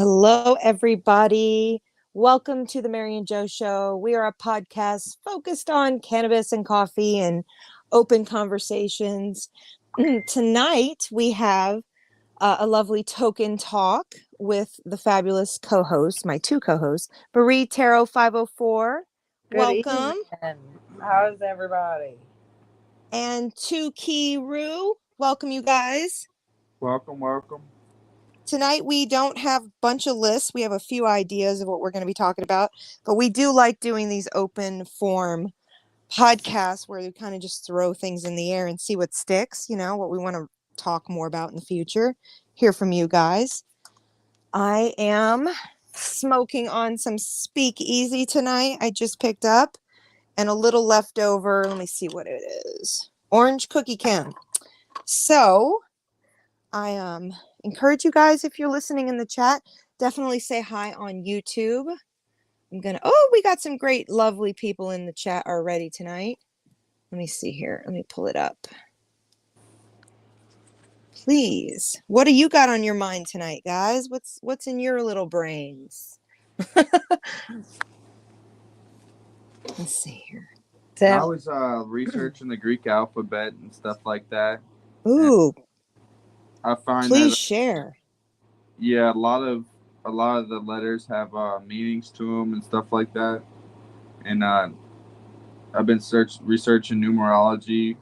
Hello, everybody. Welcome to the Mary and Joe Show. We are a podcast focused on cannabis and coffee and open conversations. Tonight, we have a lovely token talk with the fabulous co-hosts, my two co-hosts, Marie Tarot 504. Good Welcome. evening. How's everybody? And Toke Rue. Welcome, you guys. Welcome. Tonight we don't have a bunch of lists. We have a few ideas of what we're going to be talking about, but we do like doing these open form podcasts where we kind of just throw things in the air and see what sticks, what we want to talk more about in the future. Hear from you guys. I am smoking on some Speakeasy tonight. I just picked up and a little leftover. Let me see what it is. Orange cookie can. So I encourage you guys, if you're listening in the chat, definitely say hi on YouTube. We got some great, lovely people in the chat already tonight. Let me see here. Let me pull it up. Please. What do you got on your mind tonight, guys? What's in your little brains? Let's see here. I was researching the Greek alphabet and stuff like that. Ooh. I find please share. Yeah, a lot of the letters have meanings to them and stuff like that. And I've been researching numerology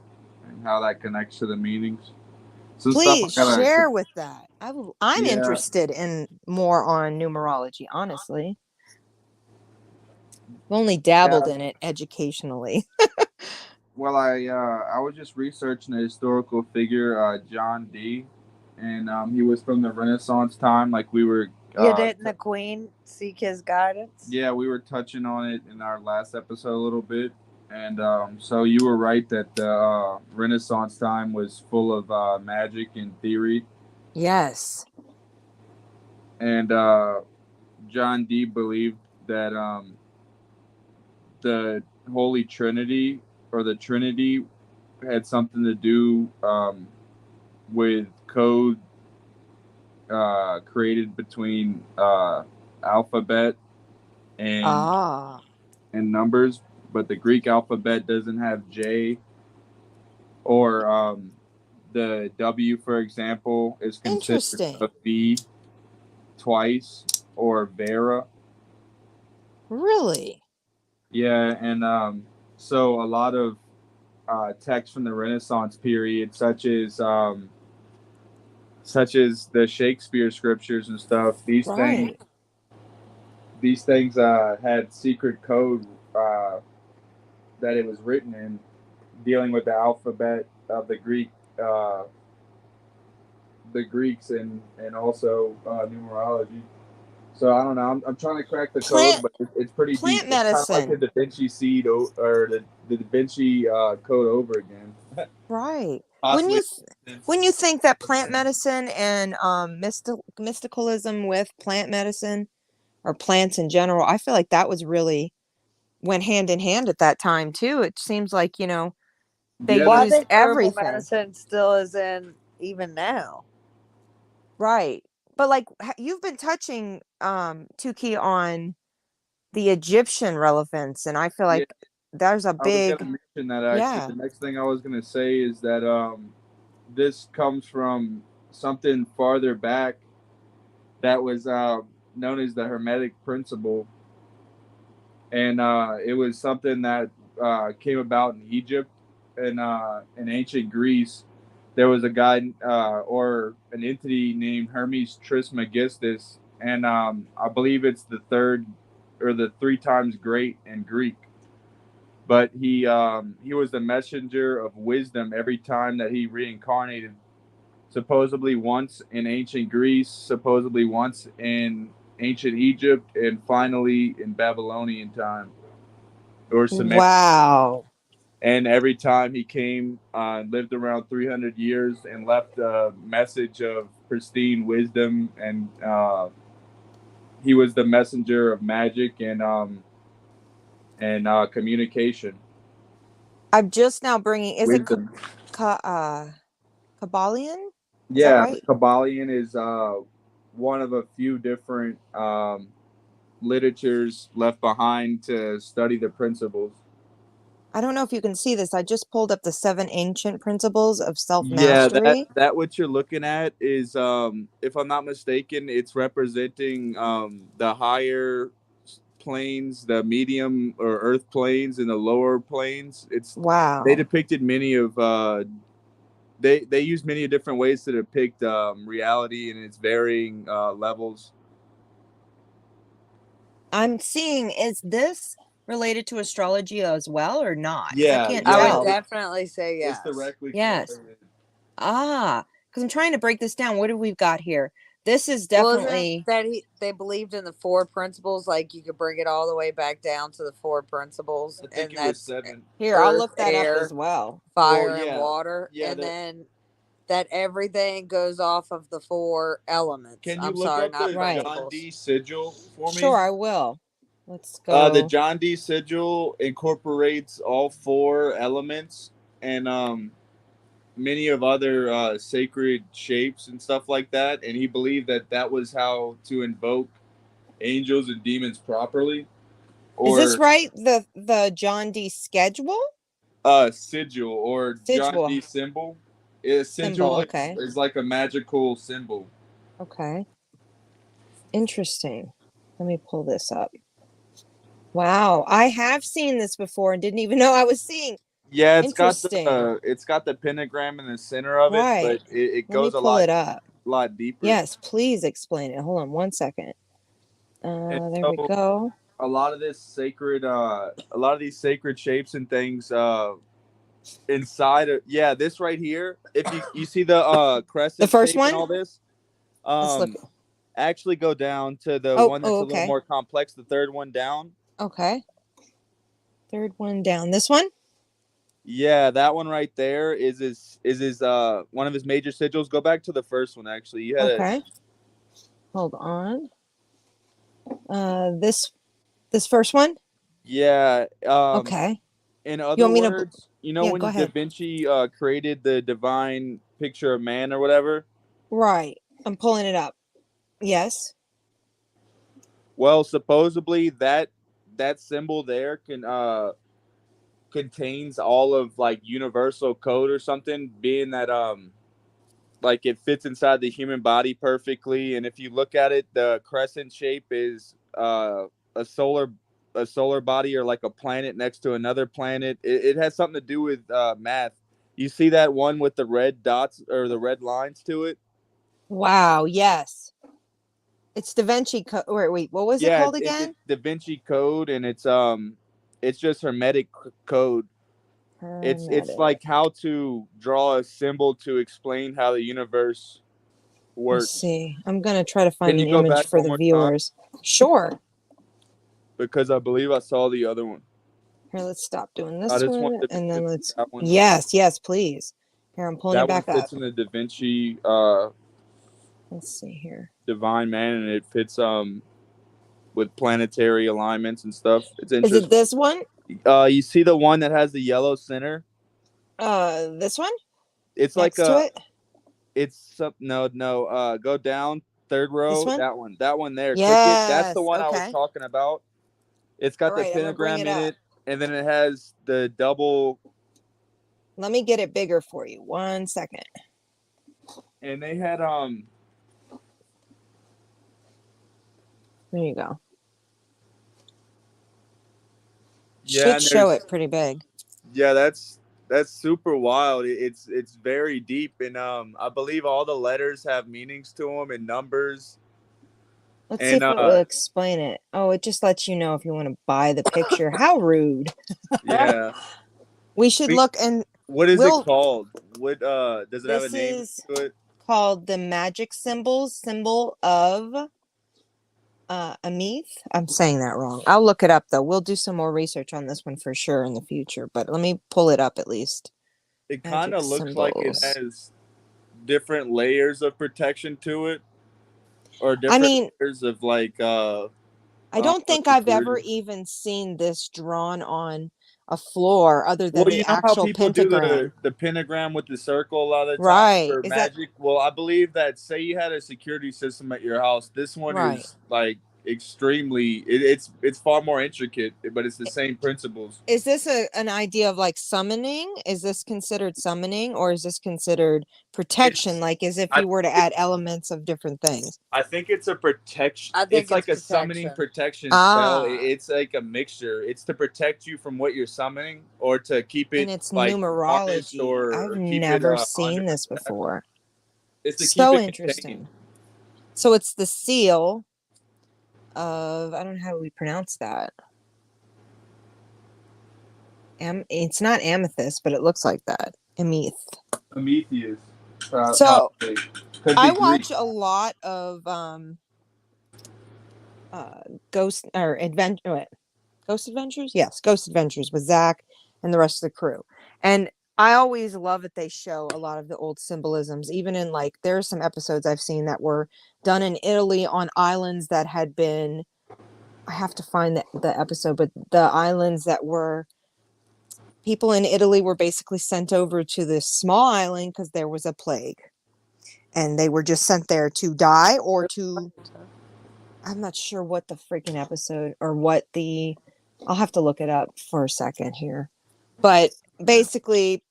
and how that connects to the meanings. Please share with that. I'm interested in more on numerology, honestly. I've only dabbled in it educationally. Well, I was just researching a historical figure, John Dee, and he was from the Renaissance time. Like we were. Didn't the Queen seek his guidance? Yeah, we were touching on it in our last episode a little bit, and so you were right that the Renaissance time was full of magic and theory. Yes. And John Dee believed that the Holy Trinity or the Trinity had something to do with code created between alphabet and numbers, but the Greek alphabet doesn't have J, or the W, for example, is considered a V twice, or Vera. Really? Yeah, and so a lot of texts from the Renaissance period, such as the Shakespeare scriptures and stuff, these things had secret code that it was written in, dealing with the alphabet of the Greeks and also numerology. So I don't know. I'm trying to crack the code, but it's pretty deep. Medicine. It's kind of like the Da Vinci seed or the Da Vinci code over again. Right. When you think that plant medicine and mysticalism with plant medicine or plants in general, I feel like that was really went hand in hand at that time too. It seems like, they used everything. Medicine still is in even now. Right. But like you've been touching Toke on the Egyptian relevance, and I feel like there's a big. I was going to mention that actually. Yeah. The next thing I was going to say is that this comes from something farther back that was known as the Hermetic Principle, and it was something that came about in Egypt and in ancient Greece. There was a guy or an entity named Hermes Trismegistus, and I believe it's the third or the 3 times great in Greek. But he was the messenger of wisdom every time that he reincarnated, supposedly once in ancient Greece, supposedly once in ancient Egypt, and finally in Babylonian time or Sumerian. Wow. And every time he came, lived around 300 years and left a message of pristine wisdom. And he was the messenger of magic and communication. I'm just now bringing, is wisdom. It Kabbalion? Yeah, right? Kabbalion is one of a few different literatures left behind to study the principles. I don't know if you can see this. I just pulled up the 7 ancient principles of Yeah, self-mastery. that what you're looking at is, if I'm not mistaken, it's representing the higher planes, the medium or earth planes, and the lower planes. Wow. They depicted many of they use many different ways to depict reality in its varying levels. I'm seeing, is this related to astrology as well or not? 'Cause Yeah, I can't I would tell. definitely say yes. It's directly Yes. correlated. Because I'm trying to break this down. What have we got here? This is Well, definitely. isn't that they believed in the 4 principles, like you could bring it all the way back down to the 4 principles, I think and it was that's 7. Here, I'll earth, look that air, up as well. fire, Well, yeah. and water, Yeah, and then that everything goes off of the 4 elements. Can you I'm look sorry, up not the Right. John principles. D. sigil for me? Sure, I will. Let's go. The John D. sigil incorporates all 4 elements and many of other sacred shapes and stuff like that. And he believed that that was how to invoke angels and demons properly. Is this Or right? The John D schedule? sigil or John Sigil. D. symbol. Sigil Symbol, okay. is like a magical symbol. Okay. Interesting. Let me pull this up. Wow, I have seen this before and didn't even know I was seeing. Yeah, it's got Interesting. the pentagram in the center of it, Right. but it Let me goes a pull it up. lot deeper. Yes, please explain it. Hold on one second. And There we so go. a lot of these sacred shapes and things inside of this right here. If you see the crescent The first shape one? and all this, Let's look. actually go down to the one that's a little okay. more complex, the third one down. Okay. Third one down. This one? Yeah, that one right there is his one of his major sigils. Go back to the first one actually. You had Okay. Hold on. This first one? Yeah. Okay. In You other want me to- words, Yeah, when go Da ahead. Vinci created the divine picture of man or whatever? Right. I'm pulling it up. Yes. Well, supposedly that symbol there contains all of like universal code or something, being that like it fits inside the human body perfectly. And if you look at it, the crescent shape is a solar body or like a planet next to another planet. It has something to do with math. You see that one with the red dots or the red lines to it? Wow. Yes. It's Da Vinci Code. Wait, what was it called again? It's Da Vinci Code, and it's just Hermetic code. It's Hermetic. like how to draw a symbol to explain how the universe works. Let's see. I'm gonna try to find Can you an go image back for one the more time? viewers. Sure. Because I believe I saw the other one. Here, let's stop doing this I just one, wanted to and then let's. that one. Yes, please. Here, I'm pulling That it back one up. fits in the Da Vinci Let's see here. divine man, and it fits with planetary alignments and stuff. It's Is interesting. it this one? You see the one that has the yellow center? This one? It's Next like to it? it's no. Go down, third row. This one? That one there. Click it. That's the Yes, one I was okay. talking about. It's got All the right, I'm gonna bring pentagram it in up. it, and then it has the double. Let me get it bigger for you. 1 second. And they had There you go. yeah, Should show it pretty big. Yeah, that's super wild. It's very deep, and I believe all the letters have meanings to them and numbers. Let's see if it will explain it. Oh, it just lets you know if you want to buy the picture. How rude. Yeah. We should look and what is it called? What does it have a name to it? Called the magic symbol of Amith. I'm saying that wrong. I'll look it up though. We'll do some more research on this one for sure in the future, but let me pull it up at least. It kind of looks like it has different layers of protection to it, or different layers of like I don't think I've ever even seen this drawn on a floor other than Well, the you know how actual people do pentagram. the pentagram with the circle a lot of the time Right. for Is that magic? Well, I believe that say you had a security system at your house, this one right? is like extremely. It's far more intricate, but it's the same principles. Is this an idea of like summoning? Is this considered summoning, or is this considered protection? It's Like as if I you were to add elements of different things. I think it's a protection. I think It's like it's a summoning protection. protection spell. Ah, It's like a mixture. It's to protect you from what you're summoning, or to keep and it it's like harnessed, numerology. I've or keep it never under seen this attack. before. It's to keep So it contained. interesting. So it's the seal of, I don't know how we pronounce that. It's not amethyst, but it looks like that. Ameth. Prometheus. So Probably. Could I be Greek. watch a lot of ghost or adventure Ghost Adventures? Yes, Ghost Adventures with Zach and the rest of the crew. And I always love that they show a lot of the old symbolisms, even in like there are some episodes I've seen that were done in Italy on islands that had been, I have to find the episode, but the islands that were, people in Italy were basically sent over to this small island because there was a plague. And they were just sent there to die or to, I'm not sure what the freaking episode or what the, I'll have to look it up for a second here. But basically,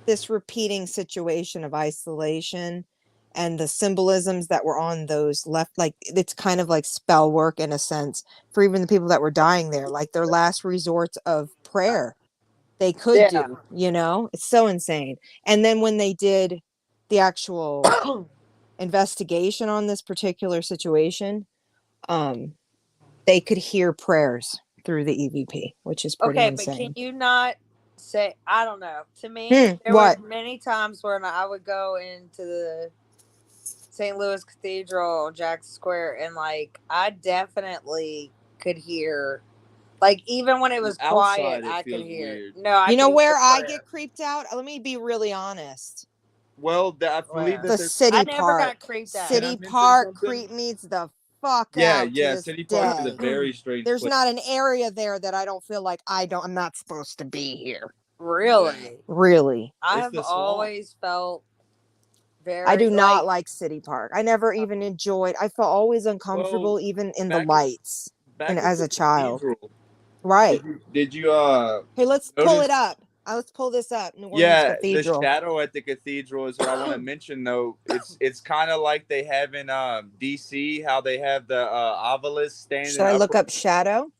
this repeating situation of isolation and the symbolisms that were on those left, like it's kind of like spell work in a sense for even the people that were dying there, like their last resorts of prayer they could Yeah. do, you know? It's so insane. And then when they did the actual investigation on this particular situation, they could hear prayers through the EVP, which is pretty Okay, but can insane. you not say? I don't know. To me, there What? were many times when I would go into the St. Louis Cathedral on Jackson Square, and like I definitely could hear, like even when it was quiet, Outside, it I could feels hear. weird. No, I You could know hear where I prayer. get creeped out? Let me be really honest. Well, I believe Where? that The there's. city I never park. got creeped out. Can I City mention park something? creep meets the fuck Yeah, out to yeah. this City Park is a day. very strange There's place. not an area there that I don't feel like I'm not supposed to be here. Really, Really. I It's have the swamp. always felt very. I do not like like City Park. I never even enjoyed. I felt always uncomfortable Well, even in the back lights and back at as the a child. cathedral. Right. Did you Hey, let's pull it notice? up. Let's pull this up. New Orleans Yeah, the Cathedral. shadow at the cathedral is what I want to mention. Though it's kind of like they have in DC, how they have the obelisk standing Should I look upright. up shadow?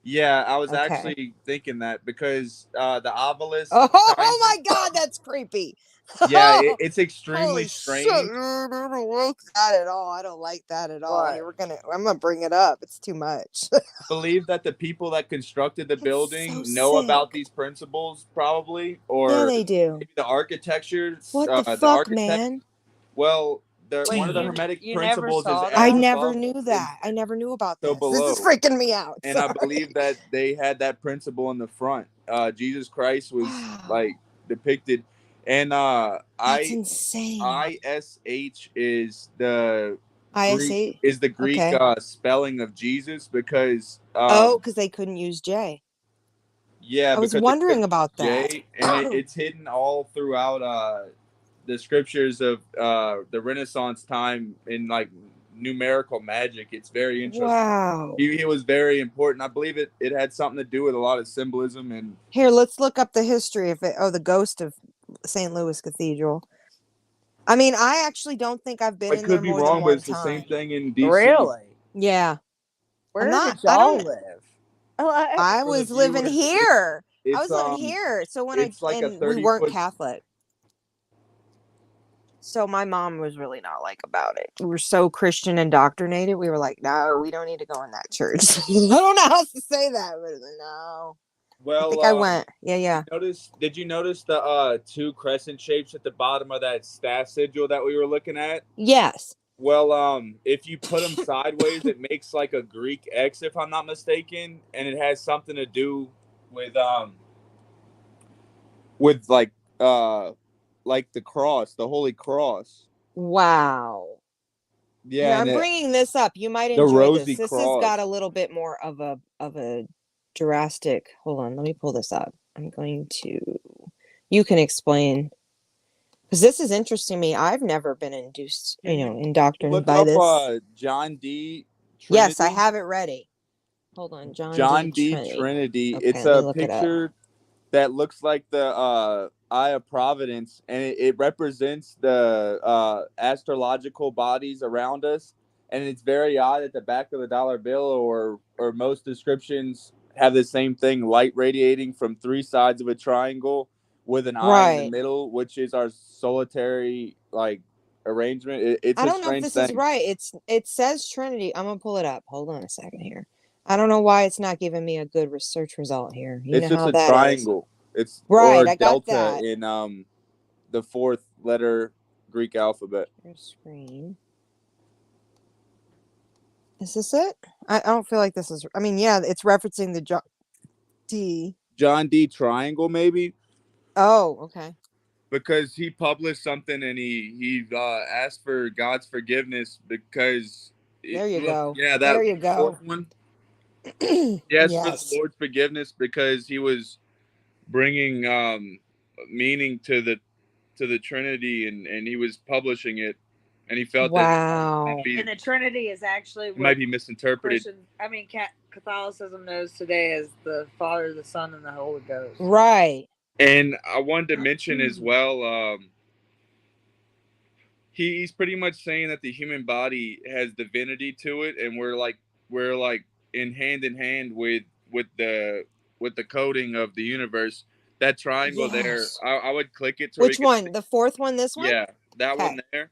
Yeah, I was Okay. actually thinking that because the obelisk. Oh my God, that's creepy. Yeah, it's extremely Holy strange. shit, dude, I don't like that at all. I don't like that at all. What? Here, I'm gonna bring it up. It's too much. I believe that the people that constructed the It's building so know about sick. these principles, probably, Yeah, or they do. maybe the architecture. What the The fuck, architect. man? Well, Wait, one of the Damn. Hermetic you never principles is saw as I that? never above knew that. I never knew about so this. This is below. freaking me out. And I Sorry. believe that they had that principle in the front. Jesus Christ was Wow. like depicted, and That's insane. ISH is the ISA. Greek Okay. spelling of Jesus because Because they couldn't use J. yeah, I was because wondering about that. J, and it's hidden all throughout the scriptures of the Renaissance time in like numerical magic. It's very interesting. Wow. He was very important. I believe it had something to do with a lot of symbolism. And Here, let's look up the history of it. Oh, the ghost of St. Louis Cathedral. I mean, I actually don't think I've been I in there could be more than wrong, but one it's the time. same thing in DC. Really? Yeah. Where not- did I y'all don't- live? I For the was living viewers, here. I It's was living here. So when it's like a and we weren't 30-foot. Catholic. So my mom was really not like about it. We were so Christian indoctrinated. We were like, no, we don't need to go in that church. I don't know how else to say that, but no. Well, I think I went. Yeah. Did you notice the two crescent shapes at the bottom of that staff sigil that we were looking at? Yes. Well, if you put them sideways, it makes like a Greek X, if I'm not mistaken, and it has something to do with like the cross, the Holy Cross. Wow. Yeah, I'm and bringing this up. You might the enjoy rosy this. This has cross. got a little bit more of a drastic. Hold on, let me pull this up. You can explain. Because this is interesting to me. I've never been indoctrinated by this. John D. Yes, I Trinity? have it ready. Hold on, John D. Trinity. Okay, It's let me a look it up. picture that looks like the Eye of Providence, and it represents the astrological bodies around us. And it's very odd at the back of the dollar bill, or most descriptions have the same thing: light radiating from three sides of a triangle with an eye in the Right. middle, which is our solitary arrangement. It's I a don't know if strange this thing. is right. It says Trinity. I'm gonna pull it up. Hold on a second here. I don't know why it's not giving me a good research result here. You It's know just how a that triangle. It's Right, or I got delta that. in the fourth letter Greek alphabet. Your screen. Is this it? I don't feel like this is. I mean, yeah, it's referencing the John D. Triangle, maybe. Oh, okay. Because he published something and he asked for God's forgiveness because There you go. Yeah, that There you go. fourth one. He asked for the Yes. Lord's forgiveness because he was bringing meaning to the Trinity, and he was publishing it, and he felt Wow. that And the Trinity is actually it might be misinterpreted. Catholicism knows today as the Father, the Son, and the Holy Ghost. Right. And I wanted to mention as well, he's pretty much saying that the human body has divinity to it, and we're like in hand with the coding of the universe. That triangle there, I would click it. Which one? The fourth one? This one? Yeah, that one there.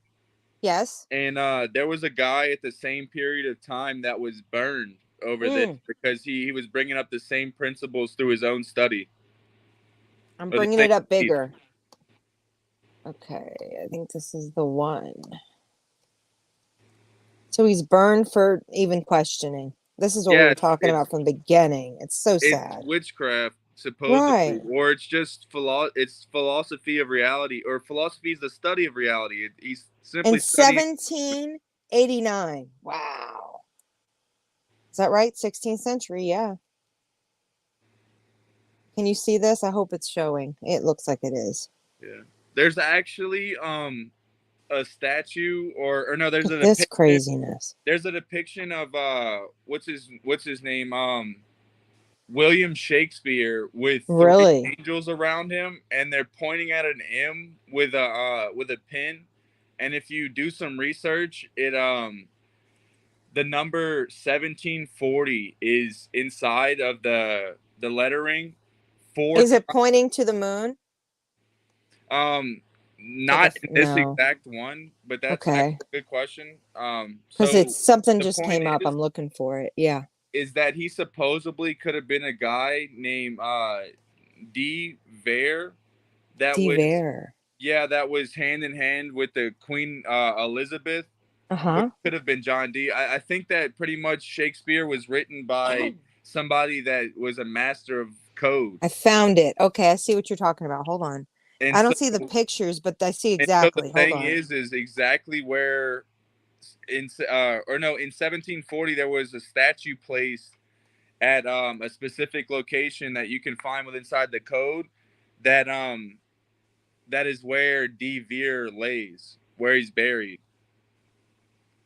Yes. And there was a guy at the same period of time that was burned over this because he was bringing up the same principles through his own study. I'm bringing it up bigger. Okay, I think this is the one. So he's burned for even questioning. This is what we were talking about from the beginning. It's so sad. It's witchcraft, supposedly, or it's just philosophy of reality, or philosophy is the study of reality. He's simply in 1789. Wow. Is that right? 16th century, yeah. Can you see this? I hope it's showing. It looks like it is. Yeah. There's actually a statue or no, there's this craziness. There's a depiction of what's his name? William Shakespeare with three angels around him, and they're pointing at an M with a pin. And if you do some research, it the number 1740 is inside of the lettering. Is it pointing to the moon? Not in this exact one, but that's a good question. Because it's something just came up. I'm looking for it. Yeah. Is that he supposedly could have been a guy named D. Vere that was hand in hand with the Queen Elizabeth. Could have been John D. I think that pretty much Shakespeare was written by somebody that was a master of code. I found it. Okay, I see what you're talking about. Hold on. And I don't see the pictures, but I see exactly. So the thing is exactly where in 1740 there was a statue placed at a specific location that you can find inside the code that is where D. Vere lays, where he's buried.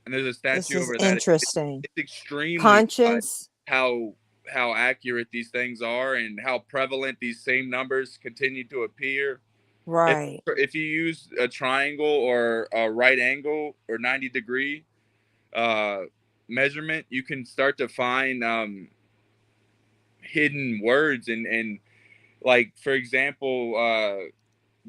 And there's a statue over that. Interesting. It's extremely conscience how accurate these things are and how prevalent these same numbers continue to appear. Right. If you use a triangle or a right angle or 90-degree measurement, you can start to find hidden words and like, for example,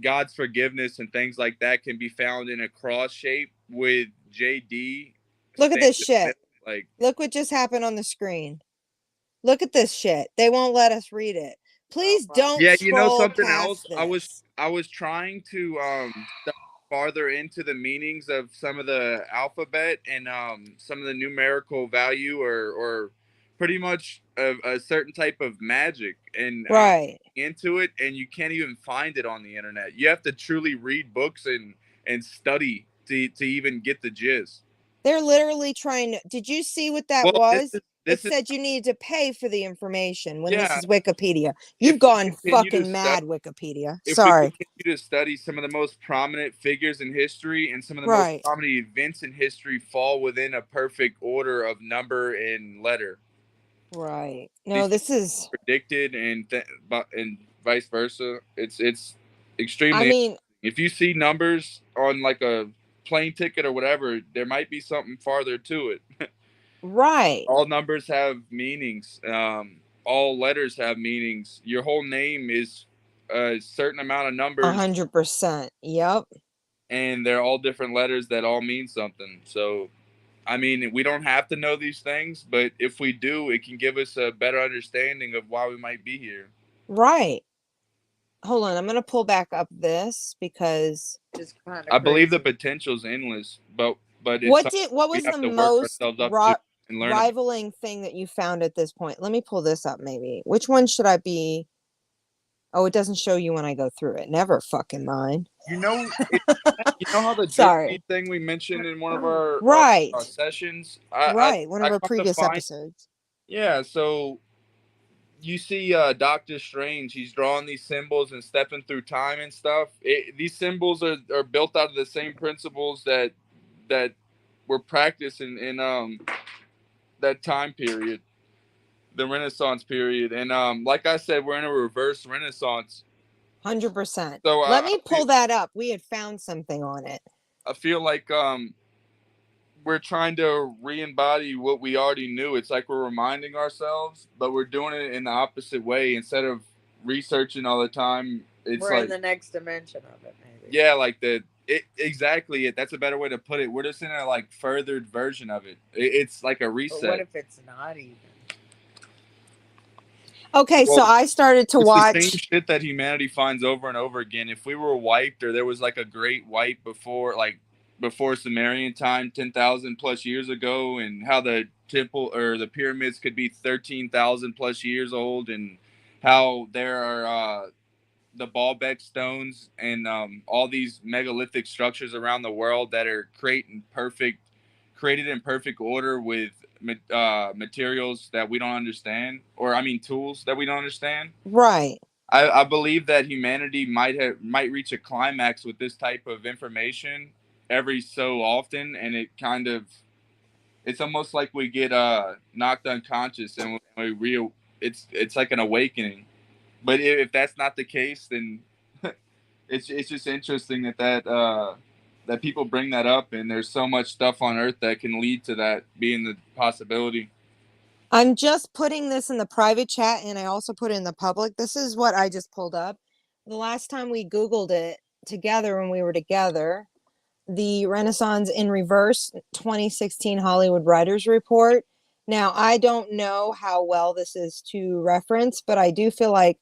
God's forgiveness and things like that can be found in a cross shape with JD. Look at this shit. Like, look what just happened on the screen. Look at this shit. They won't let us read it. Please don't. Yeah, you know something else? I was trying to step farther into the meanings of some of the alphabet and some of the numerical value or pretty much a certain type of magic and into it, and you can't even find it on the internet. You have to truly read books and study to even get the gist. They're literally trying to. Did you see what that was? It said you needed to pay for the information when this Yeah. is Wikipedia. You've gone continue to fucking mad, Wikipedia. If Sorry. we continue to study some of the most prominent figures in history and some of the Right. most prominent events in history fall within a perfect order of number and letter. Right. No, this is predicted and vice versa. It's extremely. I mean, if you see numbers on like a plane ticket or whatever, there might be something farther to it. right. All numbers have meanings. All letters have meanings. Your whole name is a certain amount of numbers. 100%. Yep. And they're all different letters that all mean something. So, I mean, we don't have to know these things, but if we do, it can give us a better understanding of why we might be here. Right. Hold on, I'm gonna pull back up this because it's kind of I believe the potential's endless, but it's what was the most learn rivaling thing that you found at this point? Let me pull this up. Maybe which one should I be? Oh, it doesn't show you when I go through it. Never fucking mind. You know, you know how the sorry thing we mentioned in one of our sessions, one of our previous episodes. Yeah, so you see Doctor Strange, he's drawing these symbols and stepping through time and stuff. These symbols are built out of the same principles that were practiced in that time period, the Renaissance period. And like I said, we're in a reverse Renaissance. 100%. So let me pull that up. We had found something on it. I feel like we're trying to re-embody what we already knew. It's like we're reminding ourselves, but we're doing it in the opposite way. Instead of researching all the time, we're in the next dimension of it, maybe. Yeah, like exactly it. That's a better way to put it. We're just in a like furthered version of it. It's like a reset. But what if it's not even? Okay, so I started to watch the same shit that humanity finds over and over again. If we were wiped, or there was like a great wipe before Sumerian time, 10,000 plus years ago, and how the temple or the pyramids could be 13,000 plus years old, and how there are the Baalbek stones and all these megalithic structures around the world that are created in perfect order with materials that we don't understand, or tools that we don't understand. Right. I believe that humanity might reach a climax with this type of information every so often, and it's almost like we get knocked unconscious and it's like an awakening. But if that's not the case, then it's just interesting that people bring that up, and there's so much stuff on Earth that can lead to that being the possibility. I'm just putting this in the private chat, and I also put it in the public. This is what I just pulled up. The last time we Googled it together when we were together, the Renaissance in Reverse 2016 Hollywood Writers Report. Now, I don't know how well this is to reference, but I do feel like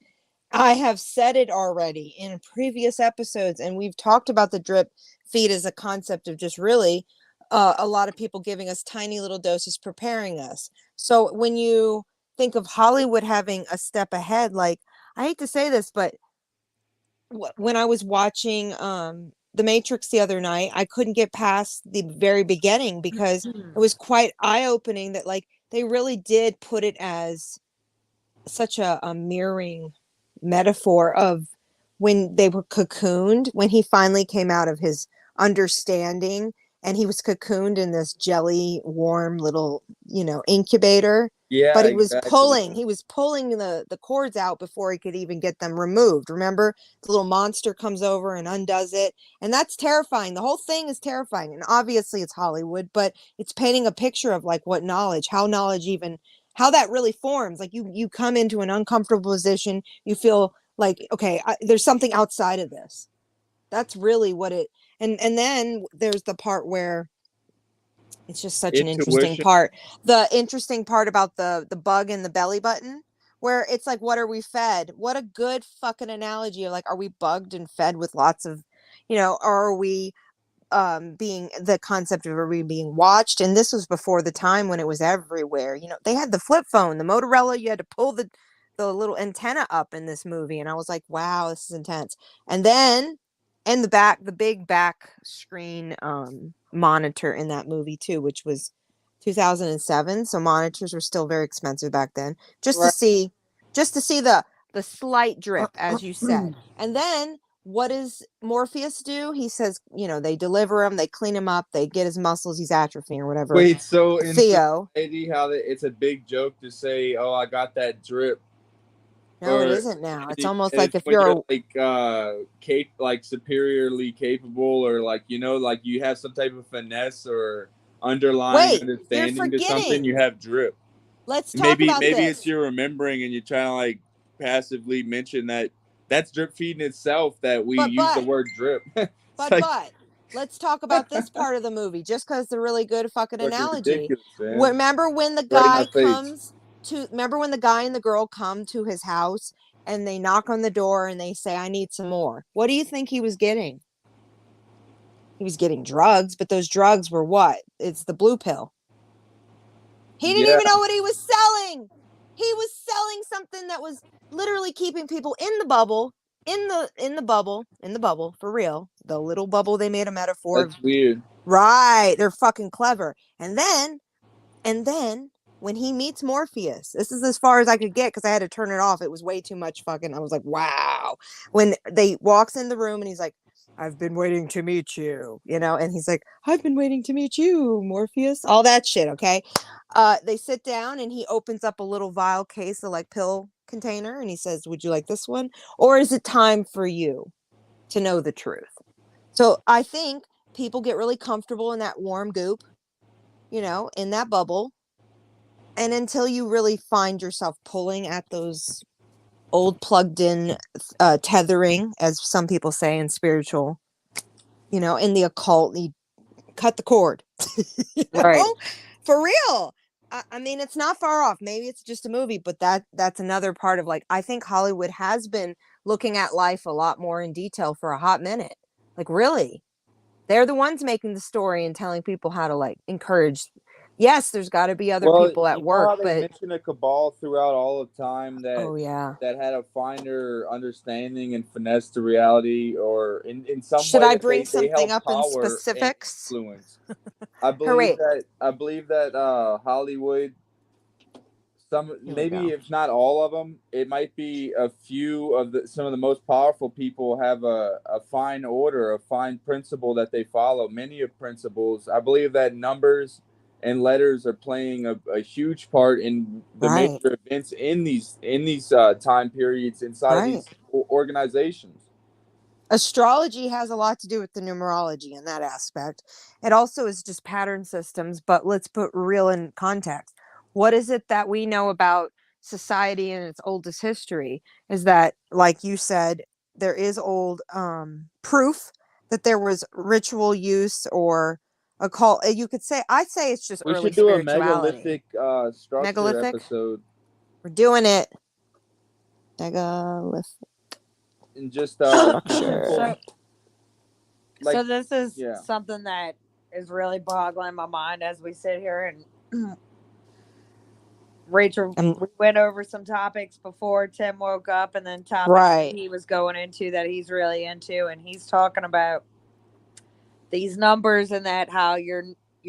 I have said it already in previous episodes, and we've talked about the drip feed as a concept of just really a lot of people giving us tiny little doses, preparing us. So when you think of Hollywood having a step ahead, like, I hate to say this, but when I was watching The Matrix the other night, I couldn't get past the very beginning because it was quite eye-opening that like they really did put it as such a mirroring metaphor of when they were cocooned, when he finally came out of his understanding and he was cocooned in this jelly warm little, incubator. Yeah, but he was pulling the cords out before he could even get them removed. Remember, the little monster comes over and undoes it, and that's terrifying. The whole thing is terrifying, and obviously it's Hollywood, but it's painting a picture of like what knowledge, how that really forms. Like you come into an uncomfortable position, you feel like, okay, there's something outside of this. That's really what it. And then there's the part where it's just such an interesting part. The interesting part about the bug in the belly button, where it's like, what are we fed? What a good fucking analogy. Like, are we bugged and fed with lots of, or are we being the concept of, are we being watched? And this was before the time when it was everywhere. They had the flip phone, the Motorola, you had to pull the little antenna up in this movie. And I was like, wow, this is intense. And then the big back screen monitor in that movie too, which was 2007, so monitors were still very expensive back then. Just Right. to see the slight drip, as you said. And then what does Morpheus do? He says, they deliver him, they clean him up, they get his muscles, he's atrophying or whatever. Wait, so in Theo, society, it's a big joke to say, "Oh, I got that drip." no, it isn't now. It's almost like if when you're like superiorly capable, or like like you have some type of finesse or underlying understanding to something, you have drip. Let's talk about maybe this. it's you're remembering and you're trying to like passively mention that's drip feeding itself, that we use the word drip. But let's talk about this part of the movie, just because it's a really good fucking analogy. Remember when the guy remember when the guy and the girl come to his house and they knock on the door and they say, "I need some more." What do you think he was getting? He was getting drugs, but those drugs were what? It's the blue pill. He didn't even know what he was selling. He was selling something that was literally keeping people in the bubble, in the bubble, for real. The little bubble they made a metaphor. That's weird. Right. They're fucking clever. And then when he meets Morpheus, this is as far as I could get because I had to turn it off. It was way too much fucking. I was like, wow. When they walks in the room and he's like, "I've been waiting to meet you," and he's like, "I've been waiting to meet you, Morpheus." All that shit, okay? They sit down and he opens up a little vial case of like pill container and he says, "Would you like this one? Or is it time for you to know the truth?" So I think people get really comfortable in that warm goop, in that bubble. And until you really find yourself pulling at those old plugged in tethering, as some people say in spiritual, in the occult, you cut the cord. Right. For real. I mean, it's not far off. Maybe it's just a movie, but that's another part of I think Hollywood has been looking at life a lot more in detail for a hot minute. Like, really, they're the ones making the story and telling people how to encourage. Yes, there's got to be other people at work, how they mention a cabal throughout all of time that that had a finer understanding and finesse to reality, or in some way. Should I bring something up in specifics? Influence. I believe that Hollywood, maybe if not all of them, it might be a few of some of the most powerful people have a fine order, a fine principle that they follow. Many of principles. I believe that numbers and letters are playing a huge part in the major events in these time periods inside these organizations. Astrology has a lot to do with the numerology in that aspect. It also is just pattern systems, but let's put real in context. What is it that we know about society in its oldest history is that, like you said, there is old proof that there was ritual use or occult. You could say, I'd say it's just early spirituality. We should do a megalithic structure episode. We're doing it. Megalithic. And just structure. So this is something that is really boggling my mind as we sit here, and Rachel, we went over some topics before Tim woke up, and then topics he was going into that he's really into, and he's talking about these numbers and that how your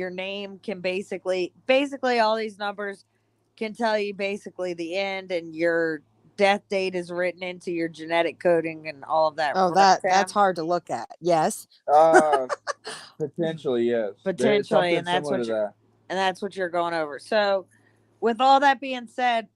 name can basically all these numbers can tell you basically the end, and your death date is written into your genetic coding and all of that. Oh, that's hard to look at. Yes. Potentially, yes. Potentially, and that's what you're going over. So, with all that being said,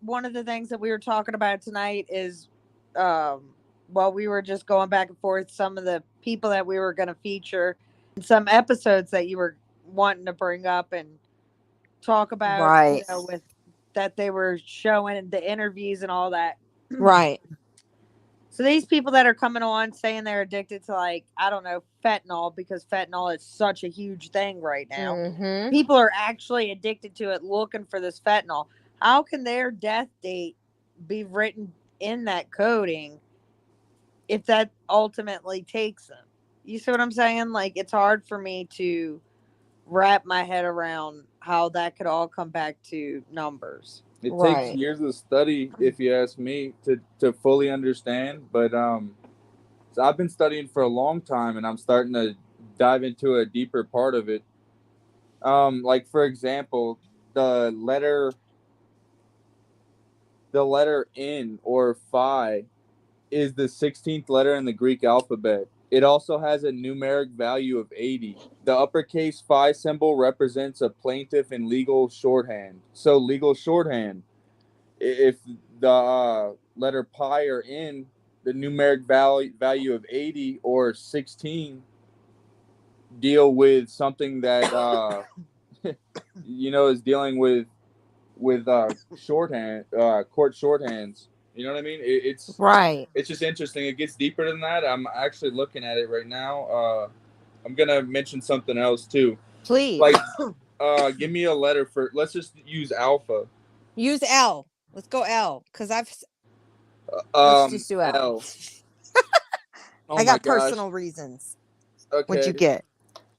one of the things that we were talking about tonight is, we were just going back and forth, some of the people that we were going to feature, in some episodes that you were wanting to bring up and talk about, with that they were showing the interviews and all that. Right. So these people that are coming on saying they're addicted to, I don't know, fentanyl, because fentanyl is such a huge thing right now. Mm-hmm. People are actually addicted to it, looking for this fentanyl. How can their death date be written in that coding if that ultimately takes them? You see what I'm saying? It's hard for me to wrap my head around how that could all come back to numbers. It takes years of study, if you ask me, to fully understand. But so I've been studying for a long time, and I'm starting to dive into a deeper part of it. Like for example, the letter N or phi is the 16th letter in the Greek alphabet. It also has a numeric value of 80. The uppercase phi symbol represents a plaintiff in legal shorthand. So legal shorthand, if the letter pi or N, the numeric value of 80 or 16 deal with something that is dealing with shorthand, court shorthands. You know what I mean? Right. It's just interesting. It gets deeper than that. I'm actually looking at it right now. I'm gonna mention something else too. Please. Like, give me a letter for. Let's just use alpha. Use L. Let's go L. Because let's just do L. L. Oh I got my gosh. personal reasons. Okay. What'd you get?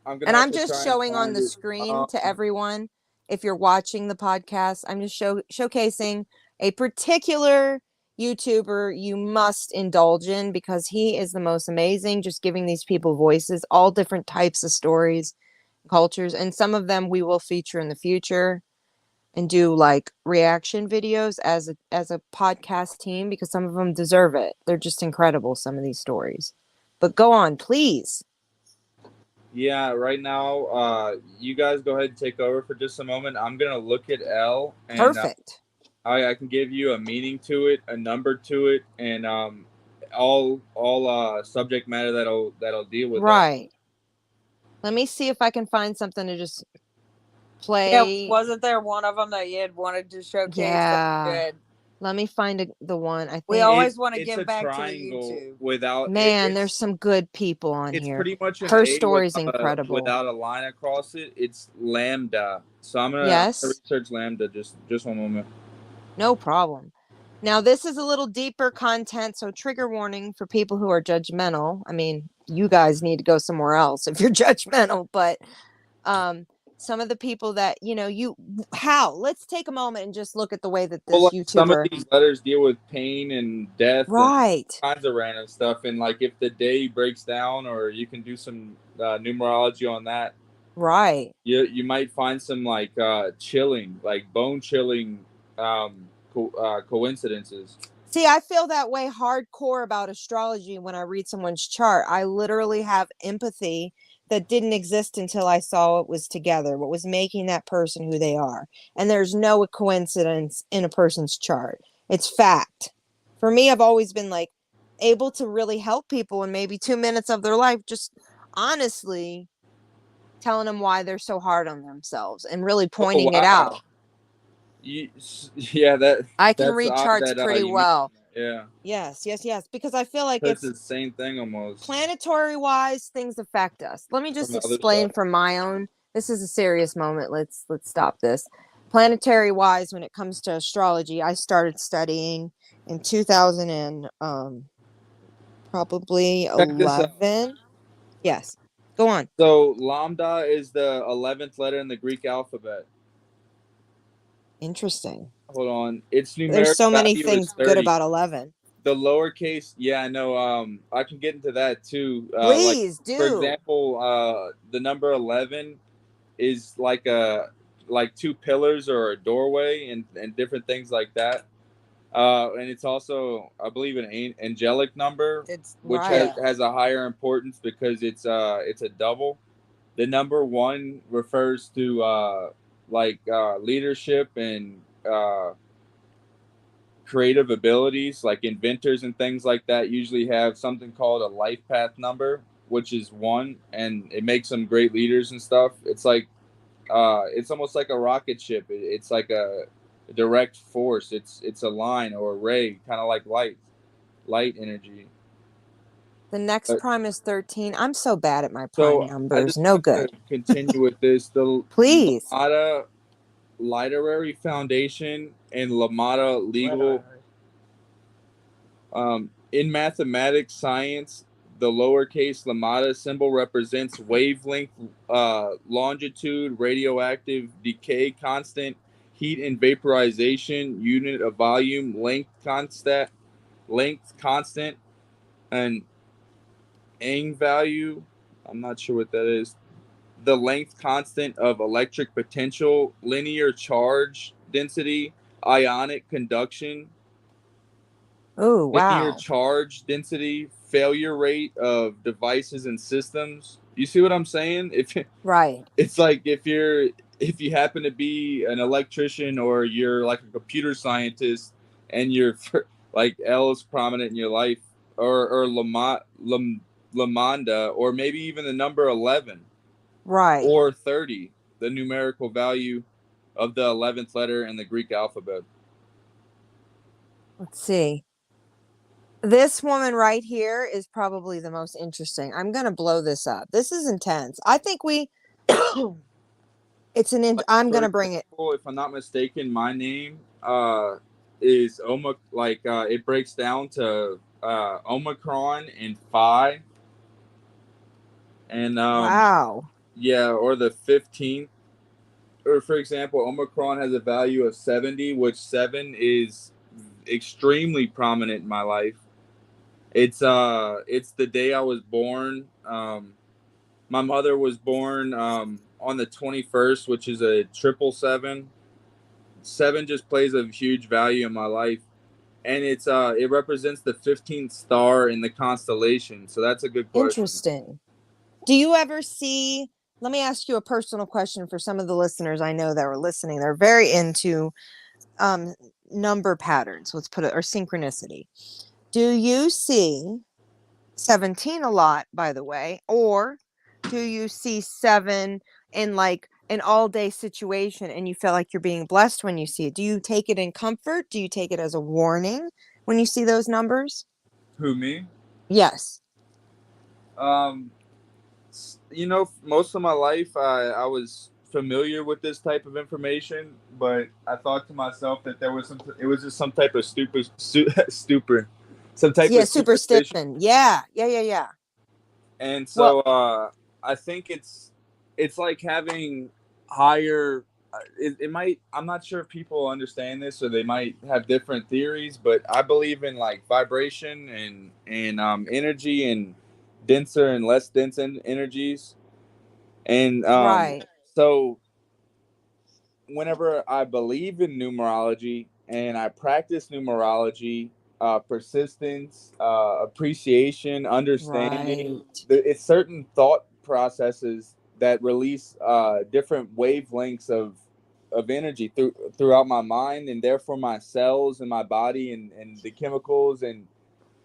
I'm just showing on the it. screen to everyone. If you're watching the podcast, I'm just showcasing a particular YouTuber you must indulge in because he is the most amazing, just giving these people voices, all different types of stories, cultures, and some of them we will feature in the future and do like reaction videos as a podcast team because some of them deserve it. They're just incredible, some of these stories. But go on, please. Yeah, right now, you guys go ahead and take over for just a moment. I'm gonna look at L, and Perfect. I can give you a meaning to it, a number to it, and all subject matter that'll deal with Right. Let me see if I can find something to just play. Yeah, wasn't there one of them that you had wanted to showcase? Yeah. Let me find the one. I think we always want to give back to the YouTube. Without there's some good people on it's here. pretty much her story's incredible. Without a line across it. It's lambda. So I'm gonna research lambda. Just one moment. No problem. Now this is a little deeper content, so trigger warning for people who are judgmental. I mean, you guys need to go somewhere else if you're judgmental, but some of the people that let's take a moment and just look at the way that this YouTuber. Some of these letters deal with pain and death, right? And kinds of random stuff, and like if the day breaks down, or you can do some numerology on that. Right. You might find some like chilling, like bone chilling coincidences. See, I feel that way hardcore about astrology when I read someone's chart. I literally have empathy that didn't exist until I saw it was together, what was making that person who they are. And there's no coincidence in a person's chart. It's fact. For me, I've always been like able to really help people in maybe 2 minutes of their life, just honestly telling them why they're so hard on themselves and really pointing it out. I can read charts pretty well. Yeah. Yes. Because I feel like it's the same thing almost. Planetary wise, things affect us. Let me just explain from my own. This is a serious moment. Let's stop this. Planetary wise, when it comes to astrology, I started studying in 2000 and probably 11. Yes. Go on. So lambda is the 11th letter in the Greek alphabet. Interesting. Hold on. It's numeric. There's so many things good about 11. The lowercase, I know. I can get into that too. Please do. For example, the number 11 is like two pillars or a doorway and different things like that. And it's also, I believe, an angelic number, which has a higher importance because it's a double. The number 1 refers to leadership and creative abilities, like inventors and things like that usually have something called a life path number, which is 1, and it makes them great leaders and stuff. It's like it's almost like a rocket ship. It's like a direct force. It's a line or a ray, kind of like light energy. The next prime is 13. I'm so bad at my prime numbers. No good. Continue with this. The Please. Lamada Literary Foundation and Lamada Legal. In mathematics science, the lowercase Lamada symbol represents wavelength, longitude, radioactive decay constant, heat and vaporization, unit of volume, length constant, and Ang value. I'm not sure what that is. the length constant of electric potential, linear charge density, ionic conduction, Oh, linear wow. charge density, failure rate of devices and systems. You see what I'm saying? If Right. it's like if you happen to be an electrician or you're like a computer scientist and you're like L is prominent in your life, or Lamonda, or maybe even the number 11 Right. or 30, the numerical value of the 11th letter in the Greek alphabet. Let's see. This woman right here is probably the most interesting. I'm going to blow this up. This is intense. I think I'm going For to bring it. example, if I'm not mistaken, my name is it breaks down to Omicron and Phi, and Wow. yeah, or the 15th. Or for example, Omicron has a value of 70, which 7 is extremely prominent in my life. It's the day I was born. My mother was born on the 21st, which is a 777. 7 just plays a huge value in my life, and it represents the 15th star in the constellation. So that's a good question. Interesting. Do you ever see, let me ask you a personal question for some of the listeners I know that were listening. They're very into number patterns, let's put it, or synchronicity. Do you see 17 a lot, by the way, or do you see 7 in like an all-day situation and you feel like you're being blessed when you see it? Do you take it in comfort? Do you take it as a warning when you see those numbers? Who, me? Yes. Most of my life I was familiar with this type of information, but I thought to myself that it was just some type of stupor, some type Yeah, of superstition. superstition. Yeah. And Well, so I think it's like having higher. It might. I'm not sure if people understand this, or they might have different theories. But I believe in like vibration and energy and denser and less dense energies. And right. so whenever I believe in numerology and I practice numerology, persistence, appreciation, understanding, Right. it's certain thought processes that release different wavelengths of energy throughout my mind, and therefore my cells and my body, and the chemicals, and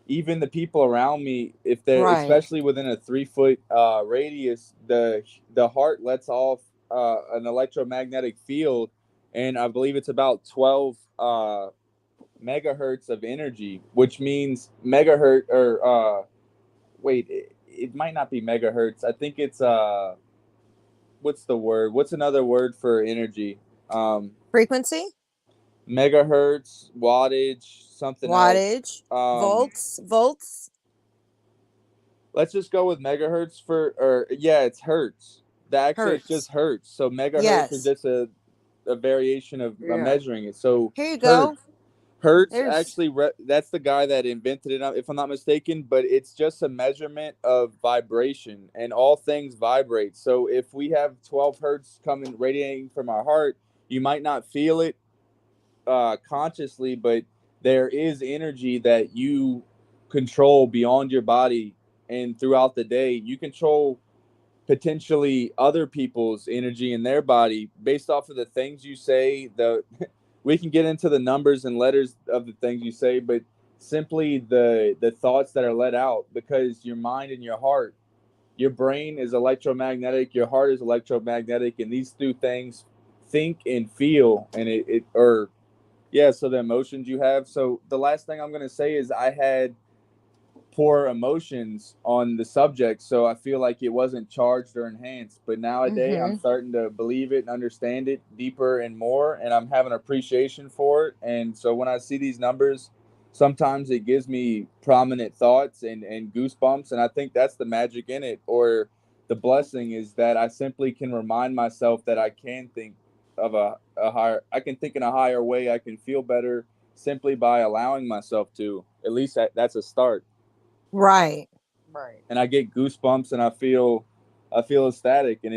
even the people around me. If they're Right. especially within a 3 foot radius, the heart lets off an electromagnetic field, and I believe it's about 12 megahertz of energy, which means megahertz, or wait, it might not be megahertz. I think it's what's the word? What's another word for energy? Frequency, Megahertz, wattage, something else. wattage, volts. Let's just go with megahertz it's hertz. Actually, it's Hertz. just hertz. So megahertz is Yes. just a variation of Yeah. measuring it. So Here you hertz. go. Hertz There's actually, that's the guy that invented it, if I'm not mistaken. But it's just a measurement of vibration, and all things vibrate. So if we have 12 hertz coming radiating from our heart, you might not feel it consciously, but there is energy that you control beyond your body, and throughout the day you control potentially other people's energy in their body based off of the things you say. We can get into the numbers and letters of the things you say, but simply the thoughts that are let out, because your mind and your heart, your brain is electromagnetic, your heart is electromagnetic, and these two things think and feel, and so the emotions you have. So the last thing I'm going to say is I had poor emotions on the subject, so I feel like it wasn't charged or enhanced. But nowadays I'm starting to believe it and understand it deeper and more, and I'm having appreciation for it. And so when I see these numbers, sometimes it gives me prominent thoughts and goosebumps, and I think that's the magic in it, or the blessing is that I simply can remind myself that I can think of I can think in a higher way. I can feel better simply by allowing myself to. At least that's a start. right. Right. And I get goosebumps, and I feel ecstatic, and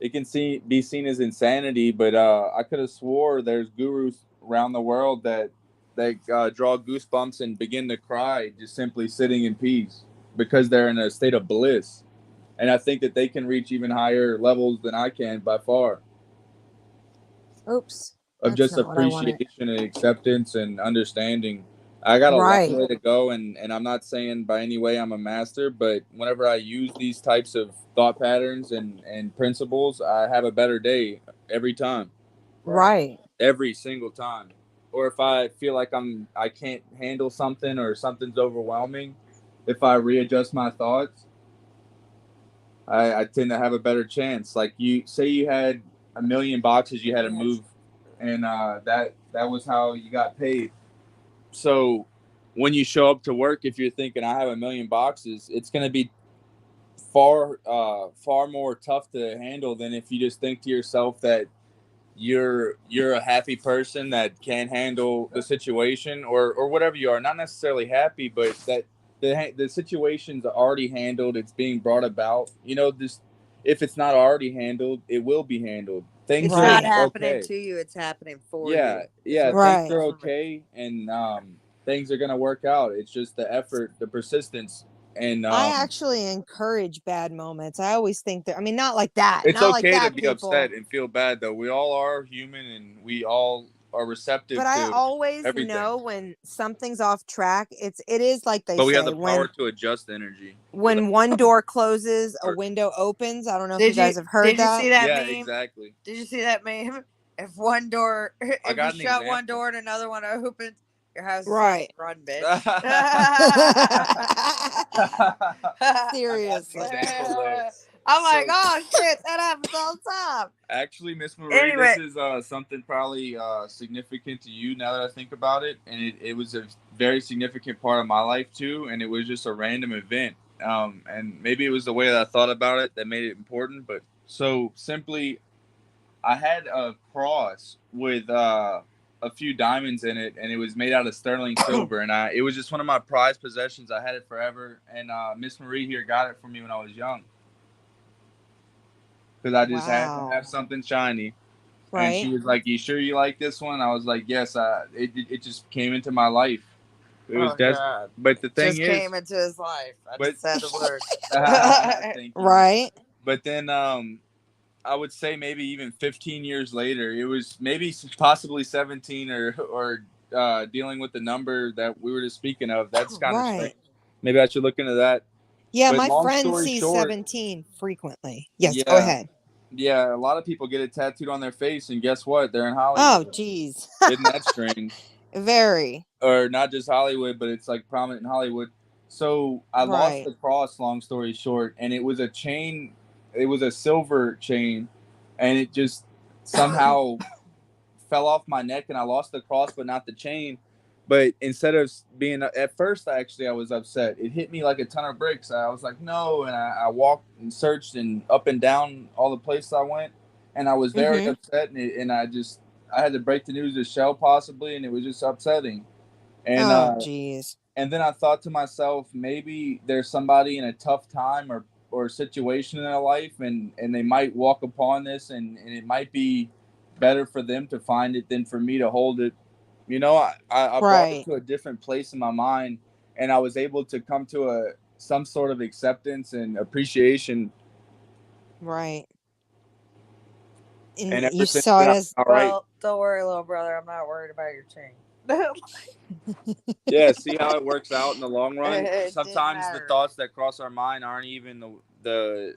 it can be seen as insanity, but I could have swore there's gurus around the world that draw goosebumps and begin to cry just simply sitting in peace because they're in a state of bliss. And I think that they can reach even higher levels than I can by far. Oops. Of just appreciation and acceptance and understanding. I got a long way to go, and I'm not saying by any way I'm a master, but whenever I use these types of thought patterns and principles, I have a better day every time. Right. Every single time. Or if I feel like I can't handle something or something's overwhelming, if I readjust my thoughts, I tend to have a better chance. Like you had $1 million boxes you had to move, and that was how you got paid. So when you show up to work, if you're thinking I have $1 million boxes, it's going to be far more tough to handle than if you just think to yourself that you're a happy person that can handle the situation or whatever you are. Not necessarily happy, but that the situation's already handled. It's being brought about. This, if it's not already handled, it will be handled. Things it's are not happening okay. to you. It's happening for you. Yeah. Things are okay, and things are gonna work out. It's just the effort, the persistence. And I actually encourage bad moments. I always think that, not like that. It's not okay like that, to be people. upset and feel bad, though. We all are human, and we all are receptive but to I always everything. know when something's off track. It is like they say. But we have the power to adjust energy. When one door closes, a window opens. I don't know if you guys have heard that. Did you see that yeah, meme? Exactly. Did you see that meme? If you shut one door and another one opens, your house is right. Run, bitch. Seriously. I'm like, oh shit, that happens all the time. Actually, Miss Marie, this is something probably significant to you now that I think about it, and it was a very significant part of my life too, and it was just a random event. And maybe it was the way that I thought about it that made it important, but so simply, I had a cross with a few diamonds in it, and it was made out of sterling silver, and it was just one of my prized possessions. I had it forever, and Miss Marie here got it for me when I was young. Because I just had to have something shiny. Right. And she was like, "You sure you like this one?" I was like, "Yes." It just came into my life. It was God. But the thing just came into his life. I just said the word. Right. But then I would say maybe even 15 years later, it was maybe possibly 17 or dealing with the number that we were just speaking of. That's kind of strange. Maybe I should look into that. Yeah, but my friend sees 17 frequently. Yes, go ahead. Yeah, a lot of people get it tattooed on their face, and guess what? They're in Hollywood. Oh, geez. Isn't that strange? Very. Or not just Hollywood, but it's like prominent in Hollywood. So I lost the cross, long story short, and it was a chain. It was a silver chain, and it just somehow fell off my neck, and I lost the cross, but not the chain. But instead of being, at first, I was upset. It hit me like a ton of bricks. I was like, no. And I walked and searched and up and down all the places I went. And I was very upset. And I had to break the news to Shell possibly. And it was just upsetting. And, geez. And then I thought to myself, maybe there's somebody in a tough time or situation in their life. And they might walk upon this. And it might be better for them to find it than for me to hold it. I brought it to a different place in my mind, and I was able to come to some sort of acceptance and appreciation. Right. And you saw it as well. Don't worry, little brother. I'm not worried about your chain. Yeah, see how it works out in the long run. Sometimes the thoughts that cross our mind aren't even the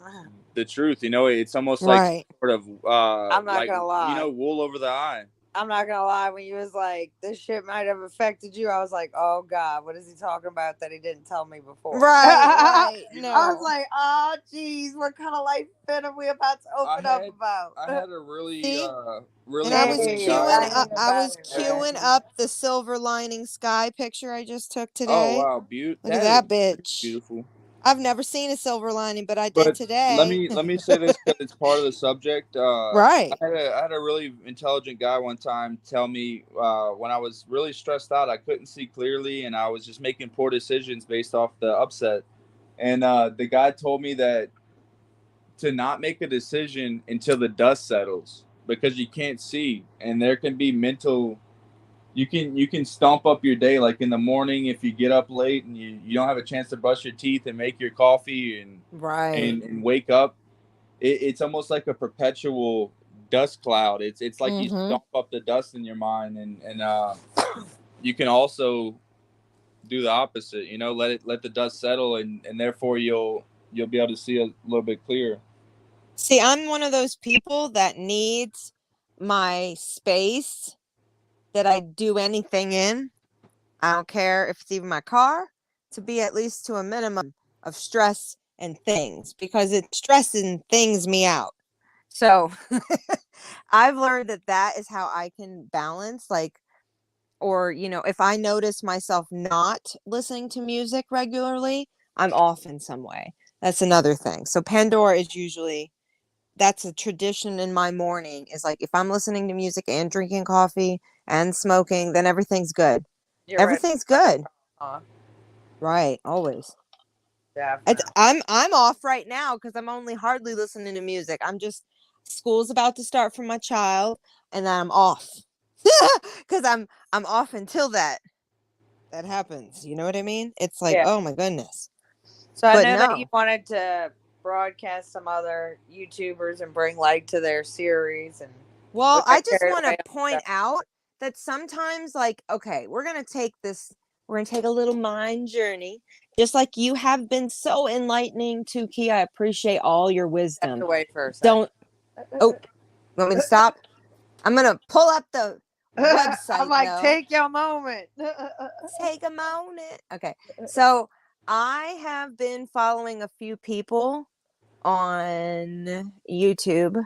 truth. It's almost like sort of I'm not gonna lie. Wool over the eye. I'm not gonna lie, when you was like, this shit might have affected you, I was like, oh God, what is he talking about that he didn't tell me before? Right. No. I was like, oh geez, what kind of life fit are we about to open up about? I had a really and I was queuing up the silver lining sky picture I just took today. Oh wow, beautiful. Look at that bitch. Beautiful. I've never seen a silver lining, but I did today. Let me say this because it's part of the subject. Right. I had a really intelligent guy one time tell me when I was really stressed out, I couldn't see clearly, and I was just making poor decisions based off the upset. And the guy told me that to not make a decision until the dust settles, because you can't see, and there can be mental. You can stomp up your day, like in the morning if you get up late and you don't have a chance to brush your teeth and make your coffee and Right. and wake up. It's almost like a perpetual dust cloud. It's like you Mm-hmm. stomp up the dust in your mind, and you can also do the opposite. You know, let the dust settle, and therefore you'll be able to see a little bit clearer. See, I'm one of those people that needs my space that I do anything in. I don't care if it's even my car, to be at least to a minimum of stress and things, because it stresses and things me out. So I've learned that that is how I can balance, like, or, if I notice myself not listening to music regularly, I'm off in some way. That's another thing. So Pandora is usually, that's a tradition in my morning, is like, if I'm listening to music and drinking coffee and smoking, then everything's good. You're right. Everything's good. Uh, Right, always. definitely. I'm off right now because I'm only hardly listening to music. I'm just, school's about to start for my child, and then I'm off. Because I'm off until that happens. You know what I mean? It's like, Yeah. oh my goodness. So I But know that you no. wanted to broadcast some other YouTubers and bring light to their series, and Well, we I got just carried want to away on point stuff. out that sometimes, like, okay, we're going to take a little mind journey, just like you have been so enlightening, Tuki. I appreciate all your Have wisdom. to wait for a second. Don't, oh, want me to stop? I'm going to pull up the website, I'm like, though. take your moment. Take a moment. Okay. So I have been following a few people on YouTube.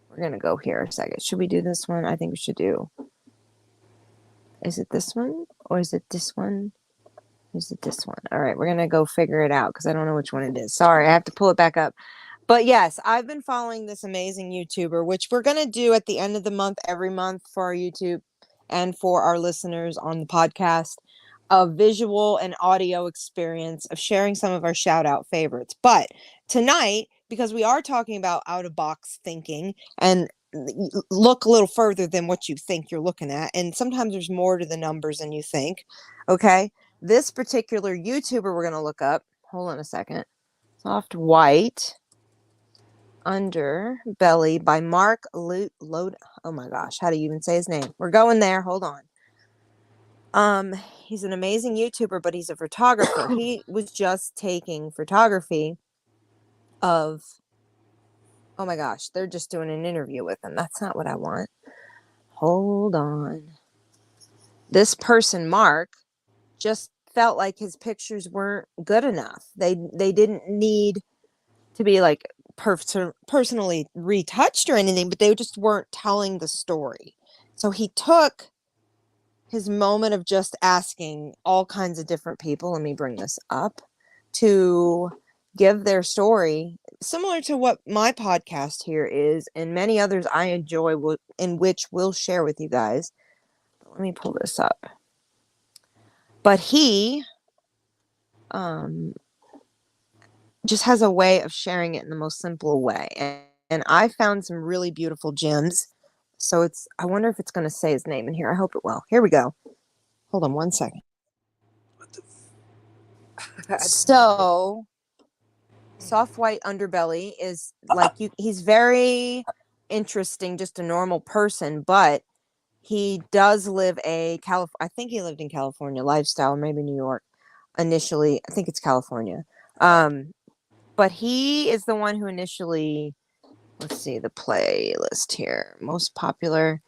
We're going to go here a second. Should we do this one? I think we should do. Is it this one? Or is it this one? Is it this one? All right. We're going to go figure it out because I don't know which one it is. Sorry. I have to pull it back up. But yes, I've been following this amazing YouTuber, which we're going to do at the end of the month, every month, for our YouTube and for our listeners on the podcast, a visual and audio experience of sharing some of our shout out favorites. But tonight, because we are talking about out of box thinking and look a little further than what you think you're looking at, and sometimes there's more to the numbers than you think. Okay. This particular YouTuber we're going to look up, hold on a second. Soft White Underbelly by Mark Load. Oh my gosh, how do you even say his name? We're going there. Hold on. He's an amazing YouTuber, but he's a photographer. He was just taking photography of. Oh my gosh, they're just doing an interview with him. That's not what I want. Hold on. This person, Mark, just felt like his pictures weren't good enough. They didn't need to be like personally retouched or anything, but they just weren't telling the story. So he took his moment of just asking all kinds of different people, let me bring this up, to give their story, similar to what my podcast here is, and many others I enjoy, in which we'll share with you guys. Let me pull this up. But he just has a way of sharing it in the most simple way. And I found some really beautiful gems. So I wonder if it's going to say his name in here. I hope it will. Here we go. Hold on one second. So, Soft White Underbelly is like, he's very interesting, just a normal person, but he does live I think he lived in California lifestyle, maybe New York initially. I think it's California. But he is the one who initially, let's see the playlist here. Most popular.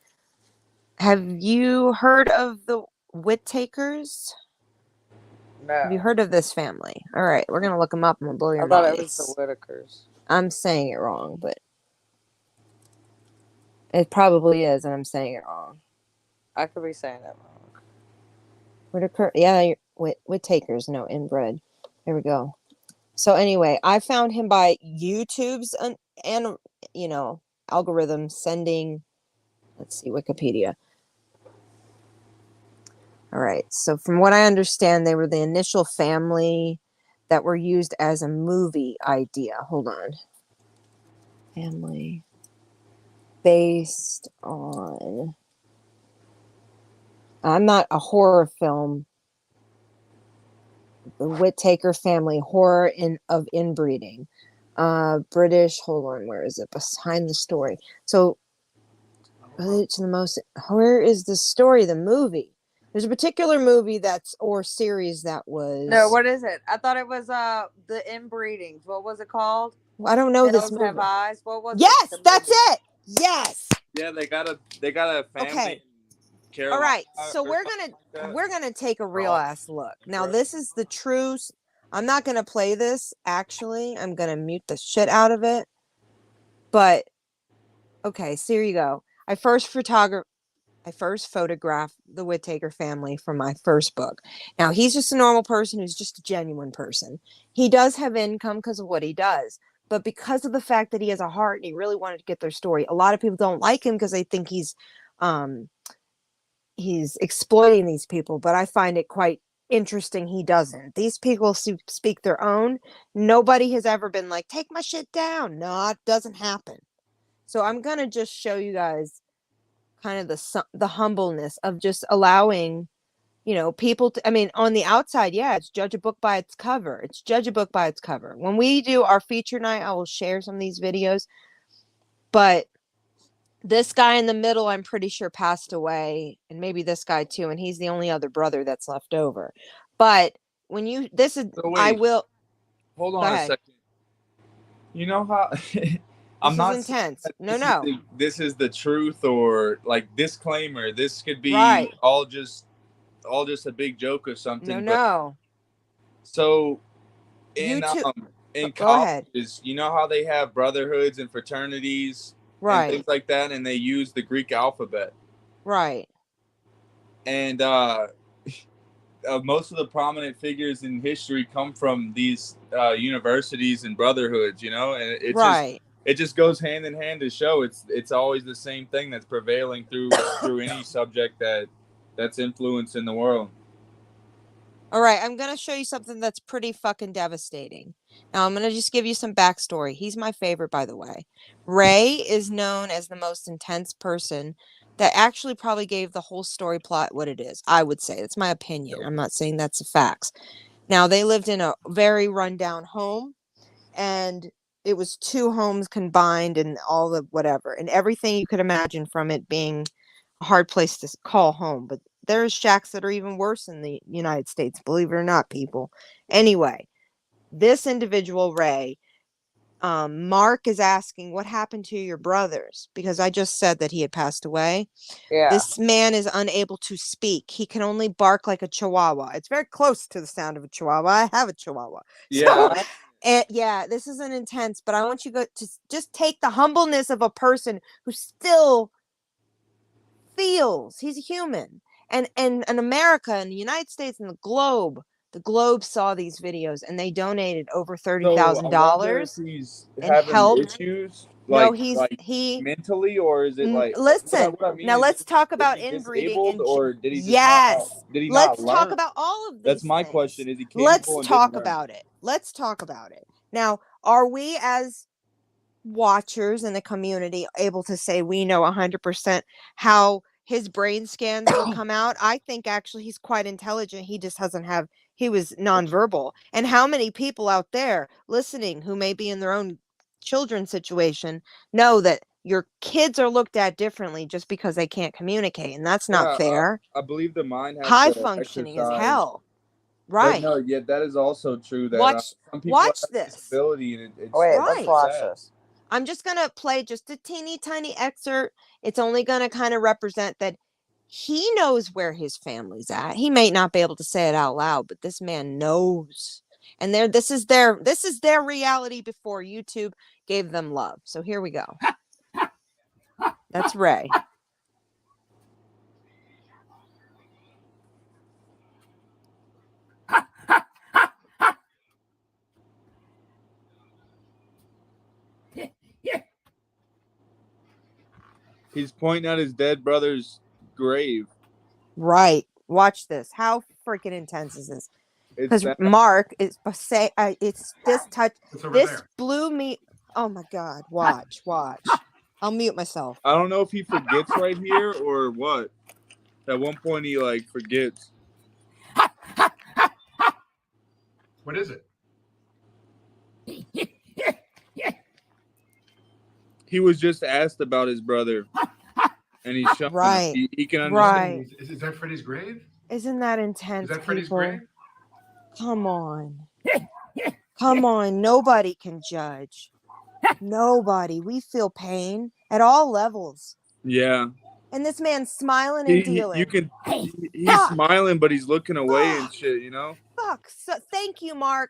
Have you heard of the Whittakers? No. Have you heard of this family? All right, we're going to look them up and we'll blow your I thought minds. it was the Whitakers. I'm saying it wrong, but it probably is, and I'm saying it wrong. I could be saying that wrong. Whitaker, yeah, Whittakers, no, inbred. There we go. So anyway, I found him by YouTube's and algorithm sending. Let's see, Wikipedia. All right. So from what I understand, they were the initial family that were used as a movie idea. Hold on. family based on. I'm not a horror film. The Whittaker family, horror of inbreeding. British, hold on, where is it? Behind the story. So, where is the story, the movie? There's a particular movie or series that was. No, what is it? I thought it was the inbreedings. What was it called? I don't know this movie. Have eyes. What was it? Yes, that's it. Yes. Yeah, they got a family. Okay. Carolina, all right, so we're gonna take a real ass look. Now, this is the truth. I'm not gonna play this. Actually, I'm gonna mute the shit out of it. But okay, so here you go. I first photographed the Whittaker family from my first book. Now, he's just a normal person who's just a genuine person. He does have income because of what he does. But because of the fact that he has a heart and he really wanted to get their story, a lot of people don't like him because they think he's exploiting these people. But I find it quite interesting he doesn't. These people speak their own. Nobody has ever been like, take my shit down. No, it doesn't happen. So I'm going to just show you guys kind of the humbleness of just allowing, people to, I mean, on the outside, yeah, it's judge a book by its cover. It's judge a book by its cover. When we do our feature night, I will share some of these videos. But this guy in the middle, I'm pretty sure passed away, and maybe this guy too, and he's the only other brother that's left over. But when I will. Hold on a second. You know how I'm not intense. No. This is the truth, or like disclaimer. This could be all just a big joke or something. No. So in colleges, you know how they have brotherhoods and fraternities, and things like that, and they use the Greek alphabet, right? And most of the prominent figures in history come from these universities and brotherhoods, and it's it just goes hand in hand to show it's always the same thing that's prevailing through any subject that's influence in the world. All right, I'm going to show you something that's pretty fucking devastating. Now, I'm going to just give you some backstory. He's my favorite, by the way. Ray is known as the most intense person that actually probably gave the whole story plot what it is, I would say. That's my opinion. I'm not saying that's the facts. Now, they lived in a very rundown home, and it was 2 homes combined and all the whatever, and everything you could imagine from it being a hard place to call home. But there's shacks that are even worse in the United States, believe it or not, people. Anyway, this individual, Ray, Mark is asking, what happened to your brothers? Because I just said that he had passed away. Yeah. This man is unable to speak. He can only bark like a chihuahua. It's very close to the sound of a chihuahua. I have a chihuahua. Yeah. So, this isn't intense, but I want you to just take the humbleness of a person who still feels he's a human. And in America, in the United States, and the globe saw these videos, and they donated over $30,000 and helped. Issues, no, he mentally, or is it like? Listen, what I mean now let's talk about inbreeding. Or did he? Yes. Did he let's not talk learn? about all of this. That's my question. Is he capable? Let's talk about it. Let's talk about it. Now, are we as watchers in the community able to say we know 100% how his brain scans will come out? I think actually he's quite intelligent. He just he was nonverbal. And how many people out there listening who may be in their own children's situation know that your kids are looked at differently just because they can't communicate, and that's not fair. I believe the mind has high functioning as hell. Right. But no, yeah, that is also true. That some people watch have this. Disability, and let's watch this. I'm just going to play just a teeny tiny excerpt. It's only going to kind of represent that he knows where his family's at. He may not be able to say it out loud, but this man knows. And this is their reality before YouTube gave them love. So here we go. That's Ray. He's pointing at his dead brother's grave. Right. Watch this. How freaking intense is this? Because Mark is it's this touch. This blew me. Oh my God. Watch. I'll mute myself. I don't know if he forgets right here or what. At one point he like forgets. What is it? He was just asked about his brother, and he's showing Right. he can understand. Right. Is that Freddy's grave? Isn't that intense, Is that Freddy's people? grave? Come on. Come on. Nobody can judge. Nobody. We feel pain at all levels. Yeah. And this man's smiling and dealing. You can. He's smiling, but he's looking away and shit. You know. Fuck. So, thank you, Mark.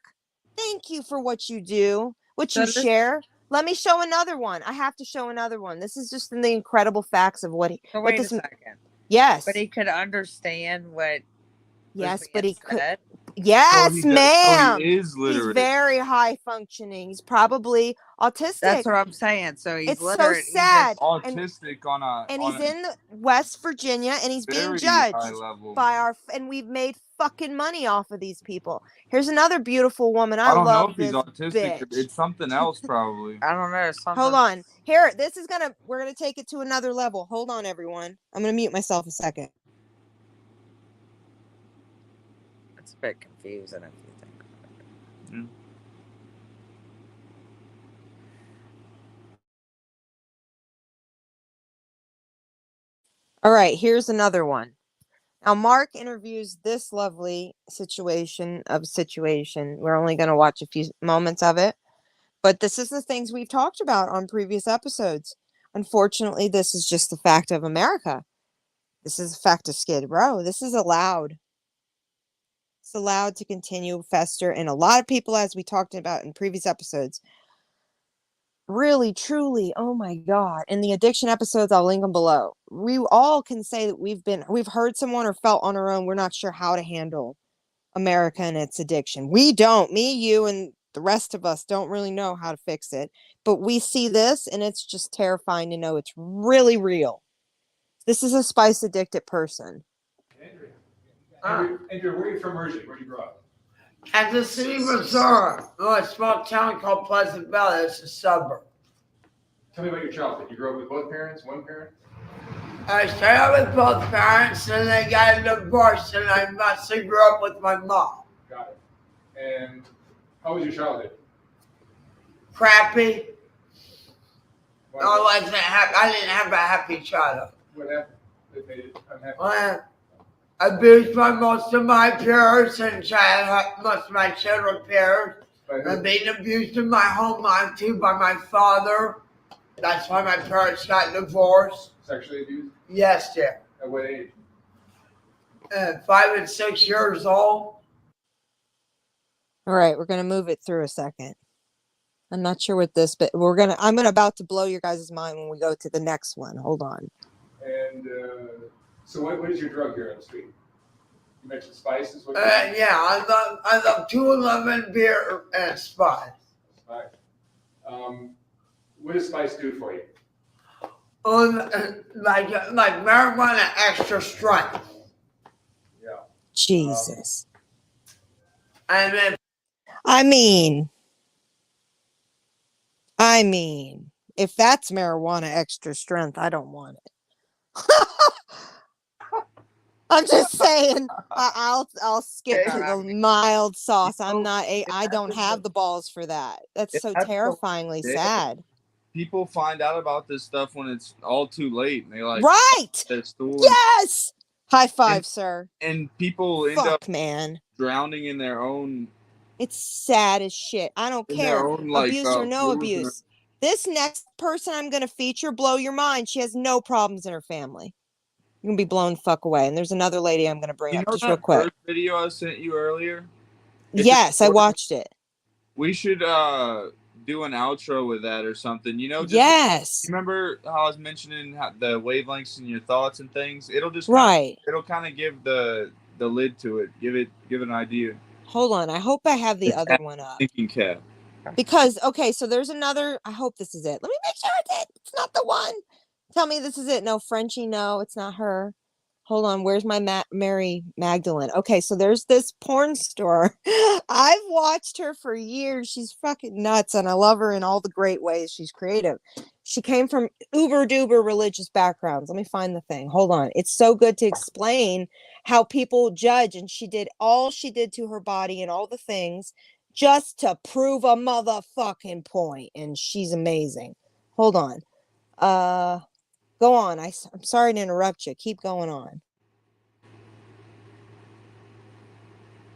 Thank you for what you do, what you So this- share. Let me show another one. I have to show another one. This is just the incredible facts of what he. So what wait this, a second. Yes. But he could understand what. Yes, but he could. Said. Yes, ma'am. He is literate. He's very high functioning. He's probably autistic. That's what I'm saying. So he's it's literate. so sad. Autistic on a. And on he's in West Virginia, and he's being judged by our. And we've made fucking money off of these people. Here's another beautiful woman. I don't love know if he's autistic. Bitch. It's something else, probably. I don't know. Hold on. Here, we're gonna take it to another level. Hold on, everyone. I'm gonna mute myself a second. It's a bit confusing if you think about it. All right, here's another one. Now, Mark interviews this lovely situation. We're only going to watch a few moments of it, but this is the things we've talked about on previous episodes. Unfortunately, this is just the fact of America. This is a fact of Skid Row. This is allowed. It's allowed to continue, fester, and a lot of people, as we talked about in previous episodes, really, truly, oh my God. In the addiction episodes, I'll link them below. We all can say that we've heard someone or felt on our own. We're not sure how to handle America and its addiction. We don't. Me, you, and the rest of us don't really know how to fix it. But we see this, and it's just terrifying to know it's really real. This is a spice addicted person. Andrew, where are you from originally? Where did you grow up? Kansas City, Missouri. A small town called Pleasant Valley. It's a suburb. Tell me about your childhood. You grew up with both parents, one parent? I started out with both parents, and I got a divorce, and I mostly grew up with my mom. Got it. And how was your childhood? Crappy. I wasn't happy. I didn't have a happy childhood. What happened that made it unhappy? I abused by most of my peers and most of my children's peers. I'm being abused in my home life too by my father. That's why my parents got divorced. Sexually abused? Yes, dear. At what age? 5 and 6 years old. All right, we're gonna move it through a second. I'm not sure what this, but I'm about to blow your guys' mind when we go to the next one. Hold on. And so what is your drug here on the street? You mentioned spices. Yeah, I love 211 beer and spice. Spice. What does spice do for you? Like marijuana extra strength. Yeah. Jesus. I mean, if that's marijuana extra strength, I don't want it. I'm just saying. I'll skip to the mild sauce. I don't have the balls for that. That's so terrifyingly sad. People find out about this stuff when it's all too late, and they like right. Yes. High five, sir. And people end up drowning in their own. It's sad as shit. I don't care. Abuse or no abuse. This next person I'm going to feature, blow your mind. She has no problems in her family. You're going to be blown the fuck away. And there's another lady I'm going to bring up just real quick. First video I sent you earlier? Yes, I watched it. We should do an outro with that or something. Yes. Remember how I was mentioning the wavelengths and your thoughts and things? It'll just it'll kind of give the lid to it. Give it an idea. Hold on. I hope I have the other one up. Thinking cap. Because, okay, so there's another. I hope this is it. Let me make sure it's it. It's not the one. Tell me this is it. No, Frenchie, no, it's not her. Hold on, where's my Mary Magdalene? Okay, so there's this porn star. I've watched her for years. She's fucking nuts, and I love her in all the great ways. She's creative. She came from uber duper religious backgrounds. Let me find the thing. Hold on. It's so good to explain how people judge, and she did all she did to her body and all the things just to prove a motherfucking point, and she's amazing. Hold on. Go on. I'm sorry to interrupt you. Keep going on.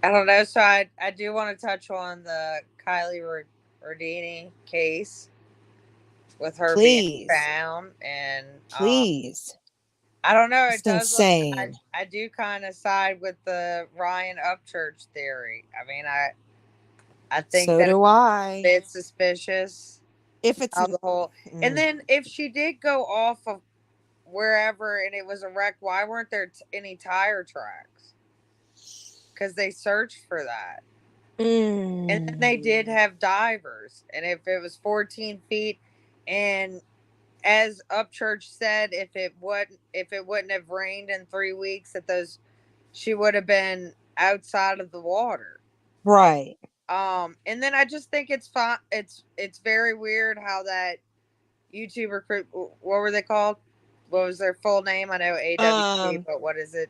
I don't know. So I do want to touch on the Kylie Rodini case with her being found, and please. I don't know. It's It does. insane. I do kind of side with the Ryan Upchurch theory. I mean, I think so that do I. It's suspicious. If it's the whole, and then if she did go off of wherever and it was a wreck, why weren't there any tire tracks? Because they searched for that. And then they did have divers, and if it was 14 feet, and as Upchurch said, if it wouldn't have rained in 3 weeks, she would have been outside of the water. Right. And then I just think it's fine. It's very weird how that YouTuber, what were they called? What was their full name? I know AWP, but what is it?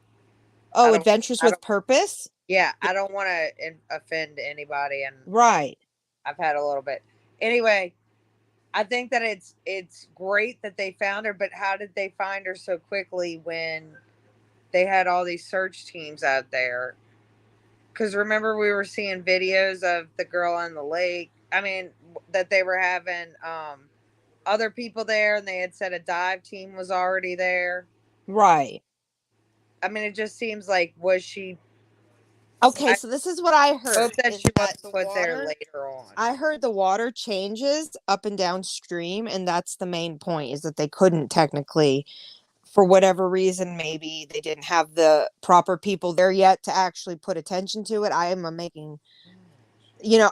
Oh, Adventures with Purpose? Yeah, I don't want to offend anybody, and right. I've had a little bit. Anyway, I think that it's great that they found her, but how did they find her so quickly when they had all these search teams out there? Because remember, we were seeing videos of the girl on the lake. I mean, that they were having other people there, and they had said a dive team was already there. Right. I mean, it just seems like, was she... Okay, so this is what I heard. Hope that she was put there later on. I heard the water changes up and downstream, and that's the main point, is that they couldn't technically, for whatever reason, maybe they didn't have the proper people there yet to actually put attention to it. I am making,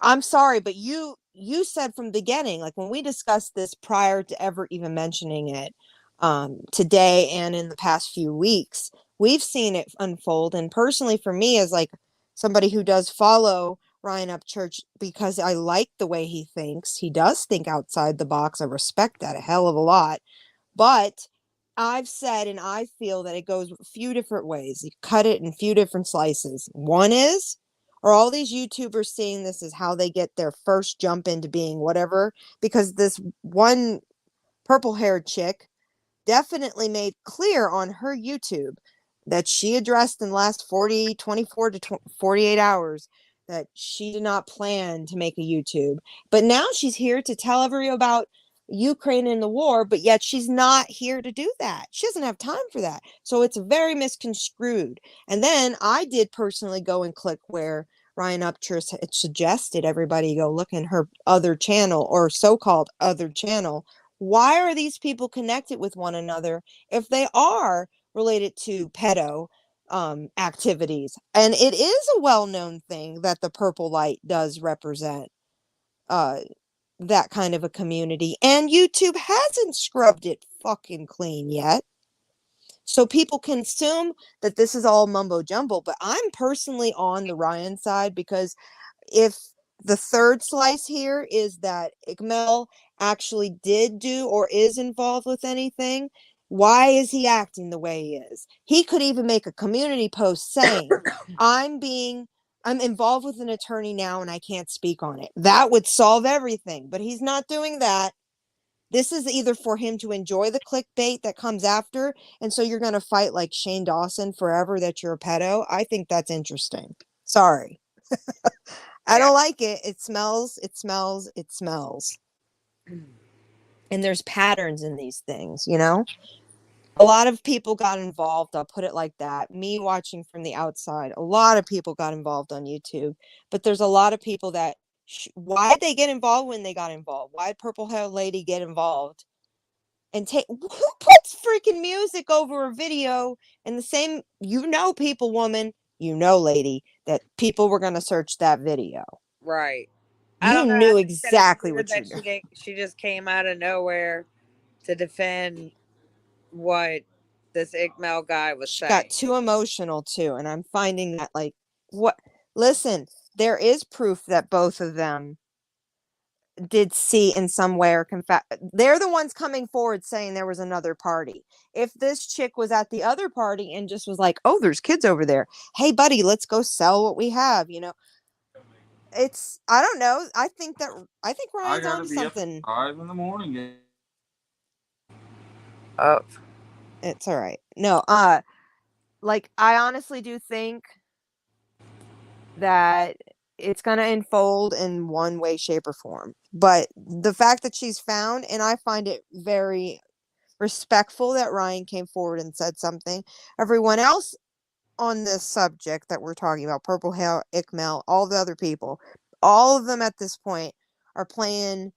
I'm sorry, but you said from the beginning, like when we discussed this prior to ever even mentioning it, today and in the past few weeks, we've seen it unfold. And personally, for me, as like somebody who does follow Ryan Upchurch, because I like the way he thinks, he does think outside the box. I respect that a hell of a lot. But I've said, and I feel that it goes a few different ways. You cut it in a few different slices. One is, are all these YouTubers seeing this as how they get their first jump into being whatever? Because this one purple-haired chick definitely made clear on her YouTube that she addressed in the last 24 to 48 hours that she did not plan to make a YouTube. But now she's here to tell everybody about Ukraine and the war, but yet she's not here to do that. She doesn't have time for that. So it's very misconstrued. And then I did personally go and click where Ryan Upchurch had suggested everybody go look in her other channel, or so-called other channel. Why are these people connected with one another if they are related to pedo activities? And it is a well-known thing that the purple light does represent that kind of a community, and YouTube hasn't scrubbed it fucking clean yet. So people can assume that this is all mumbo jumbo, but I'm personally on the Ryan side, because if the third slice here is that Ikmel actually did do or is involved with anything, why is he acting the way he is? He could even make a community post saying, I'm involved with an attorney now and I can't speak on it. That would solve everything, but he's not doing that. This is either for him to enjoy the clickbait that comes after, and so you're going to fight like Shane Dawson forever that you're a pedo. I think that's interesting. Sorry. I don't like it. It smells. And there's patterns in these things, A lot of people got involved. I'll put it like that. Me watching from the outside, a lot of people got involved on YouTube. But there's a lot of people that, why'd they get involved when they got involved? Why'd Purple Hair Lady get involved? And who puts freaking music over a video in the same, people, woman, lady, that people were going to search that video. Right. You knew exactly what you did. She just came out of nowhere to defend what this Ickmel guy was saying. Got too emotional too, and I'm finding that like what listen, there is proof that both of them did see in some way or they're the ones coming forward saying there was another party. If this chick was at the other party and just was like, oh, there's kids over there, hey buddy, let's go sell what we have, it's I don't know. I think Ryan's on something. 5 in the morning. Oh, it's all right. No, like I honestly do think that it's going to unfold in one way, shape, or form. But the fact that she's found, and I find it very respectful that Ryan came forward and said something. Everyone else on this subject that we're talking about, Purple Hair, Ickmel, all the other people, all of them at this point are playing,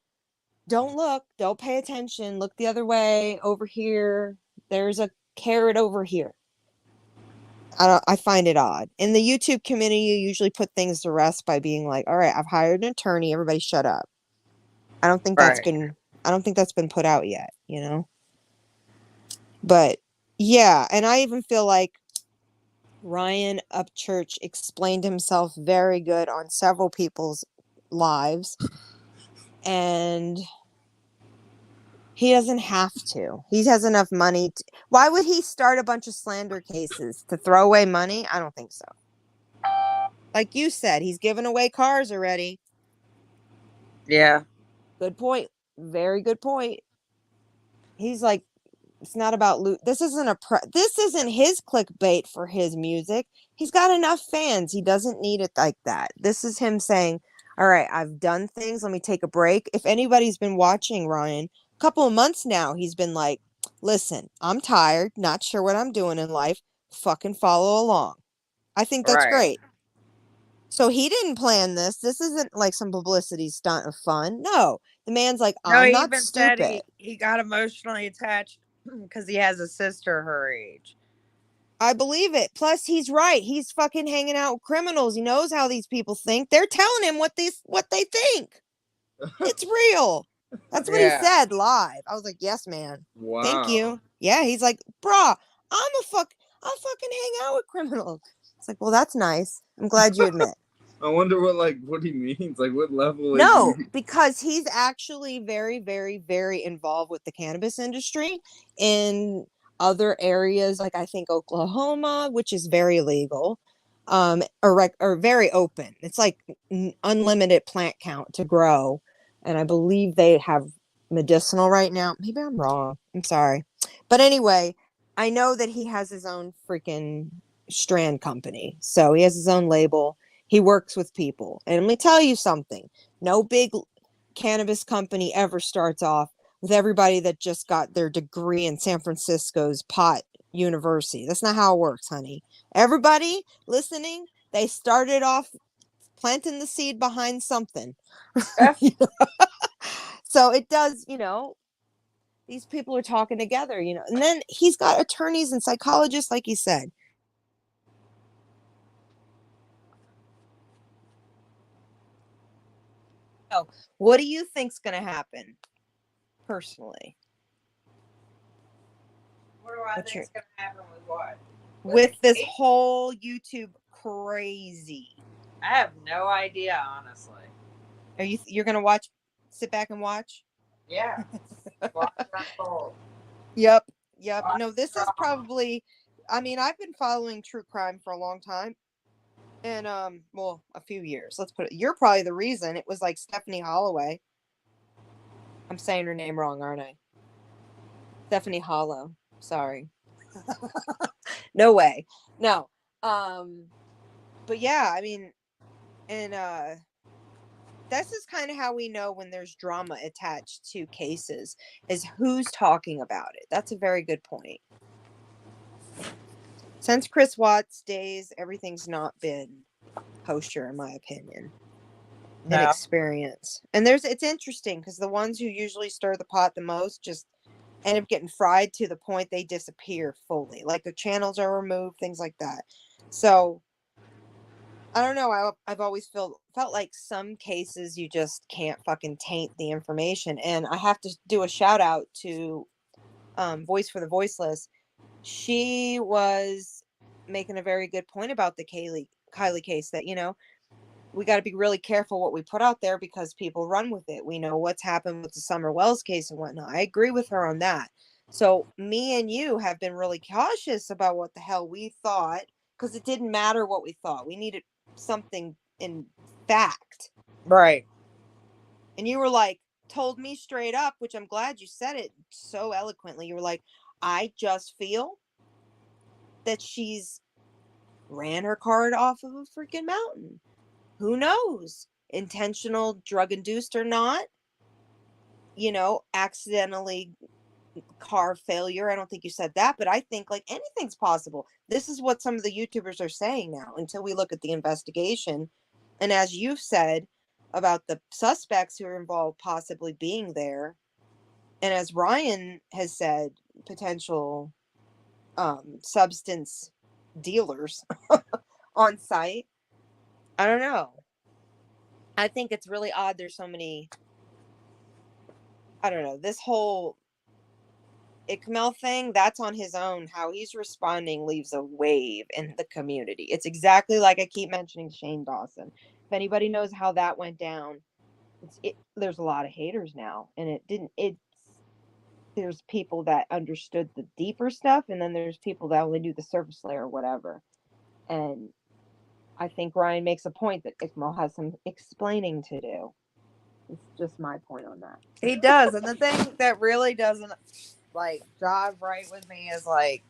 don't look, don't pay attention, look the other way, over here. There's a carrot over here. I find it odd. In the YouTube community, you usually put things to rest by being like, all right, I've hired an attorney, everybody shut up. I don't think that's been put out yet, But yeah, and I even feel like Ryan Upchurch explained himself very good on several people's lives. And he doesn't have to. He has enough money. Why would he start a bunch of slander cases? To throw away money? I don't think so. Like you said, he's given away cars already. yeah. Good point. Very good point. He's like, it's not about loot. This isn't his clickbait for his music. He's got enough fans. He doesn't need it like that. This is him saying, all right, I've done things. Let me take a break. If anybody's been watching Ryan, couple of months now, he's been like, listen, I'm tired, not sure what I'm doing in life, fucking follow along. I think that's great. So he didn't plan this isn't like some publicity stunt of fun. No, the man's like, I'm not stupid. Said he got emotionally attached because he has a sister her age. I believe it. Plus he's right, he's fucking hanging out with criminals. He knows how these people think. They're telling him what they think. It's real. That's what he said live. I was like, yes, man. Wow. Thank you. Yeah, he's like, brah, I'll fucking hang out with criminals. It's like, well, that's nice. I'm glad you admit. I wonder what he means. Like, what level No, because he's actually very, very, very involved with the cannabis industry in other areas, like I think Oklahoma, which is very legal, or very open. It's like unlimited plant count to grow. And I believe they have medicinal right now. Maybe I'm wrong. I'm sorry. But anyway, I know that he has his own freaking strand company. So he has his own label. He works with people. And let me tell you something. No big cannabis company ever starts off with everybody that just got their degree in San Francisco's pot university. That's not how it works, honey. Everybody listening, they started off planting the seed behind something. So it does, these people are talking together, and then he's got attorneys and psychologists, like he said. So what do you think's going to happen personally? What do I think's going to happen with what? With this whole YouTube crazy. I have no idea, honestly. You're going to sit back and watch? Yeah. Yep. No, this is probably, I've been following true crime for a long time. And, a few years. Let's put it, you're probably the reason. It was like Stephanie Holloway. I'm saying her name wrong, aren't I? Stephanie Hollow. Sorry. No way. No. But yeah, this is kind of how we know when there's drama attached to cases, is who's talking about it. That's a very good point. Since Chris Watts' days, everything's not been kosher, in my opinion. No. And experience. And it's interesting because the ones who usually stir the pot the most just end up getting fried to the point they disappear fully. Like the channels are removed, things like that. So I don't know. I've always felt like some cases you just can't fucking taint the information. And I have to do a shout out to Voice for the Voiceless. she was making a very good point about the Kylie case, that, we got to be really careful what we put out there because people run with it. We know what's happened with the Summer Wells case and whatnot. I agree with her on that. So me and you have been really cautious about what the hell we thought, because it didn't matter what we thought. We needed something in fact. Right. And you were like, told me straight up, which I'm glad you said it so eloquently. You were like, I just feel that she's ran her card off of a freaking mountain. Who knows? Intentional, drug induced or not, accidentally car failure. I don't think you said that, but I think like anything's possible. This is what some of the YouTubers are saying now until we look at the investigation. And as you've said about the suspects who are involved possibly being there, and as Ryan has said, potential substance dealers on site. I don't know. I think it's really odd there's so many. I don't know. This whole Iqmel thing, that's on his own. How he's responding leaves a wave in the community. It's exactly like I keep mentioning Shane Dawson. If anybody knows how that went down, there's a lot of haters now, and there's people that understood the deeper stuff, and then there's people that only knew the surface layer or whatever. And I think Ryan makes a point that Iqmel has some explaining to do. It's just my point on that. He does. And the thing that really doesn't like jive right with me is like,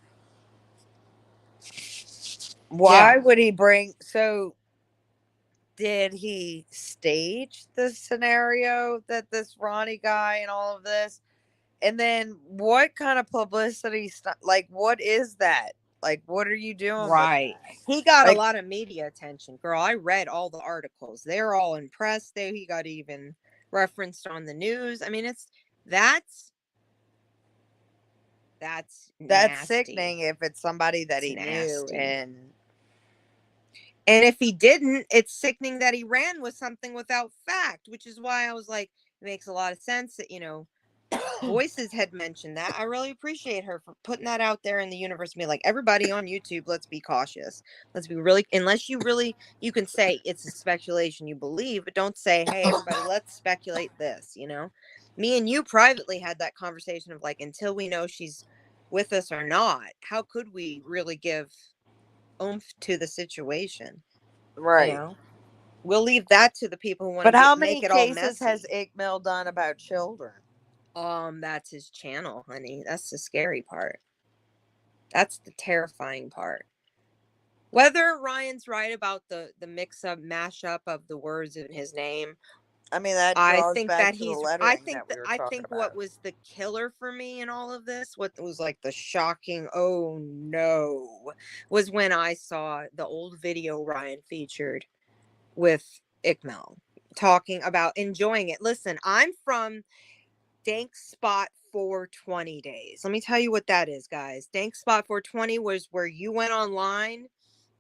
why would he bring, so did he stage the scenario that this Ronnie guy and all of this? And then what kind of publicity like what is that? Like what are you doing? Right. He got a lot of media attention, girl. I read all the articles. They're all impressed. He got even referenced on the news. I mean, that's sickening if it's somebody that he knew. And if he didn't, it's sickening that he ran with something without fact, which is why I was like, it makes a lot of sense that, Voices had mentioned that. I really appreciate her for putting that out there in the universe. Me, like, everybody on YouTube, let's be cautious. Let's be really, unless you can say it's a speculation you believe, but don't say, hey, everybody, let's speculate this, Me and you privately had that conversation of like, until we know she's with us or not, how could we really give oomph to the situation? Right. We'll leave that to the people who want to make it all messy. But how many cases has Iqmel done about children? That's his channel, honey. That's the scary part. That's the terrifying part. Whether Ryan's right about the mix-up, mash-up of the words in his name, I mean, that I think that he's. I think what was the killer for me in all of this, what was like the shocking, oh no, was when I saw the old video Ryan featured with Iqmel talking about enjoying it. Listen, I'm from Dank Spot 420 days. Let me tell you what that is, guys. Dank Spot 420 was where you went online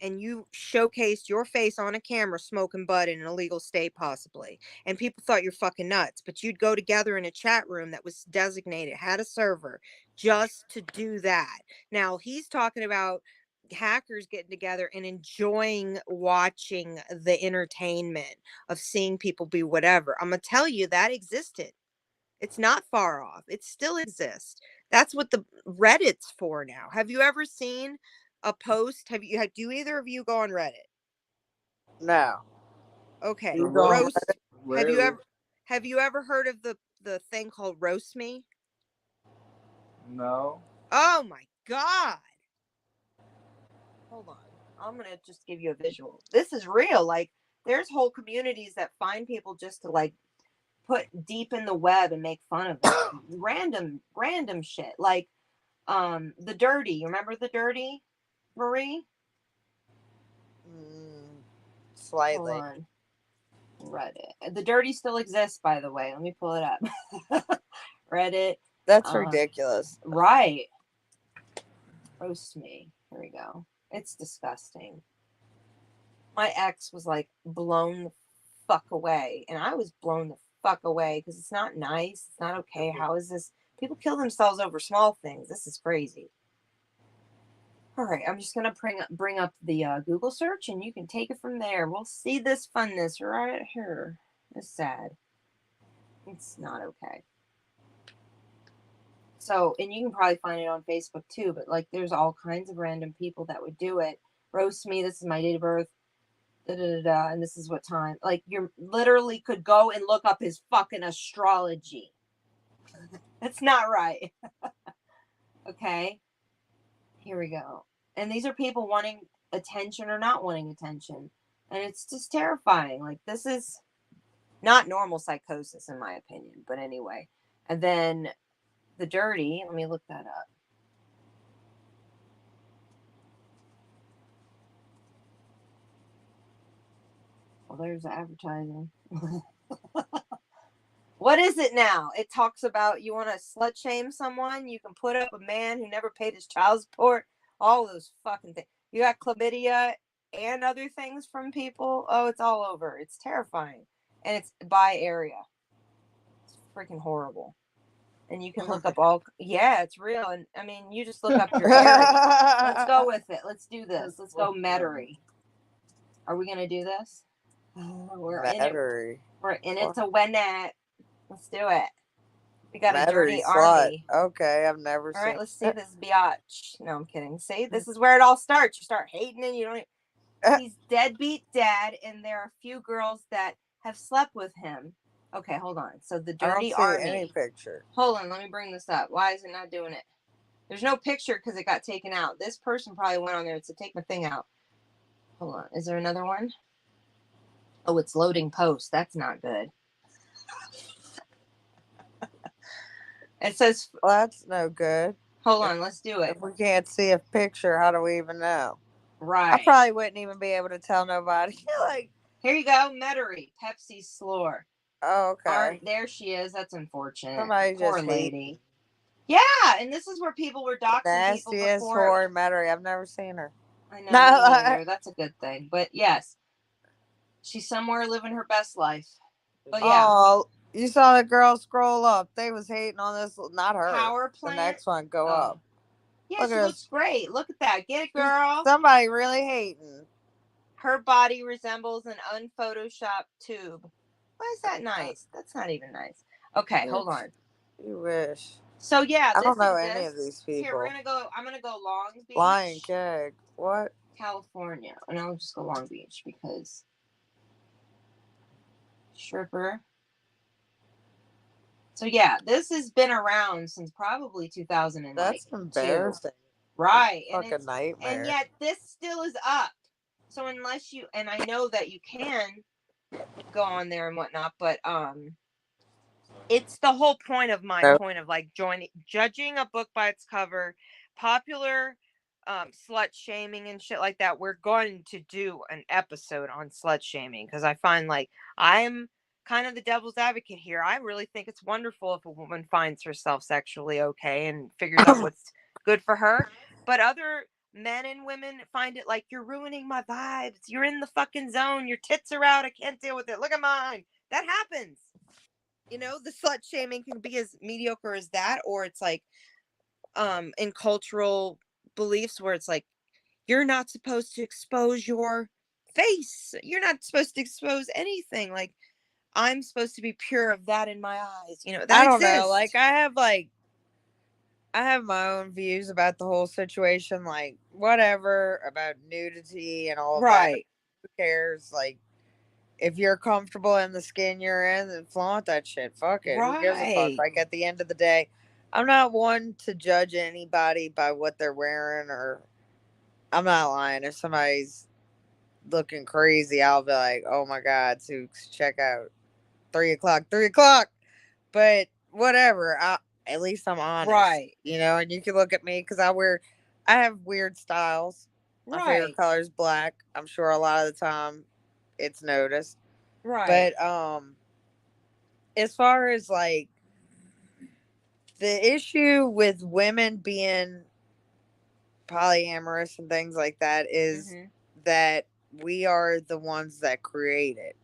and you showcased your face on a camera smoking bud in an illegal state, possibly. And people thought you're fucking nuts. But you'd go together in a chat room that was designated, had a server, just to do that. Now, he's talking about hackers getting together and enjoying watching the entertainment of seeing people be whatever. I'm going to tell you that existed. It's not far off. It still exists. That's what the Reddit's for now. Have you ever seen a post? Do either of you go on Reddit? No. Okay. Roast. Have you ever heard of the thing called Roast Me? No. Oh my God. Hold on. I'm going to just give you a visual. This is real. Like, there's whole communities that find people just to like put deep in the web and make fun of it. random shit. Like The Dirty. You remember The Dirty, Marie? Slightly. Hold on. Reddit. The Dirty still exists, by the way. Let me pull it up. Reddit. That's ridiculous. Right. Roast Me. Here we go. It's disgusting. My ex was like blown the fuck away, and I was blown the fuck away because it's not nice. It's not okay. How is this? People kill themselves over small things. This is crazy. All right, I'm just gonna bring up the Google search, and you can take it from there. We'll see this funness right here. It's sad. It's not okay. So, and you can probably find it on Facebook too. But like, there's all kinds of random people that would do it. Roast me. This is my date of birth. Da, da, da, da, and this is what time. Like, you literally could go and look up his fucking astrology. That's not right. Okay. Here we go. And these are people wanting attention or not wanting attention. And it's just terrifying. Like, this is not normal psychosis, in my opinion. But anyway. And then the dirty, let me look that up. Well, there's the advertising. What is it now? It talks about you want to slut shame someone. You can put up a man who never paid his child support. All those fucking things. You got chlamydia and other things from people. Oh, it's all over. It's terrifying. And it's by area. It's freaking horrible. And you can look up all. Yeah, it's real. And I mean, you just look up your area. Let's go with it. Let's do this. Let's go Metairie. Are we going to do this? We're Metairie. in it. We're in it to win it. Let's do it. We got a Metairie dirty slut. army. Okay, I've never All seen. right, let's see this biatch. No, I'm kidding. See, this is where it all starts. You start hating and you don't. He's deadbeat dad, and there are a few girls that have slept with him. Okay, hold on. So the dirty I don't see army. any picture. Hold on, let me bring this up. Why is it not doing it? There's no picture because it got taken out. This person probably went on there to take my thing out. Hold on. Is there another one? Oh, it's loading post. That's not good. It says... Well, that's no good. Hold on, let's do it. If we can't see a picture, how do we even know? Right. I probably wouldn't even be able to tell nobody. Like, here you go, Metairie, Pepsi Slore. Oh, okay. There she is. That's unfortunate. Somebody Poor just lady. Yeah, and this is where people were doxing people nastiest before. whore Metairie. I've never seen her. I know, me neither. That's a good thing. But yes, she's somewhere living her best life. But yeah. Oh, you saw the girl scroll up. They was hating on this. Not her. Power plant. The next one go up. Yeah, she looks great. Look at that. Get it, girl. Somebody really hating. Her body resembles an unphotoshopped tube. Why is that nice? That's not even nice. Okay, hold on. You wish. So yeah, I don't know any of these people. Here, I'm gonna go Long Beach. Lion Keg. What? California. And I'll just go Long Beach because stripper. So yeah, this has been around since probably 2009. That's embarrassing. Right. Fucking nightmare. And yet this still is up. So unless you, and I know that you can go on there and whatnot, but it's the whole point of my point of like judging a book by its cover, popular slut shaming and shit like that. We're going to do an episode on slut shaming because I find like I'm kind of the devil's advocate here. I really think it's wonderful if a woman finds herself sexually okay and figures out what's good for her. But other men and women find it like, you're ruining my vibes. You're in the fucking zone. Your tits are out. I can't deal with it. Look at mine. That happens. You know, the slut shaming can be as mediocre as that, or it's like in cultural beliefs where it's like, you're not supposed to expose your face. You're not supposed to expose anything. Like, I'm supposed to be pure of that in my eyes. You know, that I don't exists. know. Like, I have my own views about the whole situation. Like, whatever about nudity and all that. Who cares? Like, if you're comfortable in the skin you're in, then flaunt that shit. Fuck it. Who gives a fuck? Like, at the end of the day, I'm not one to judge anybody by what they're wearing, or I'm not lying. If somebody's looking crazy, I'll be like, oh my God, Sukes, check out 3 o'clock. But whatever. At least I'm honest. Right. You know, and you can look at me because I have weird styles. My favorite color is black. I'm sure a lot of the time it's noticed. Right. But as far as like the issue with women being polyamorous and things like that is that we are the ones that create it.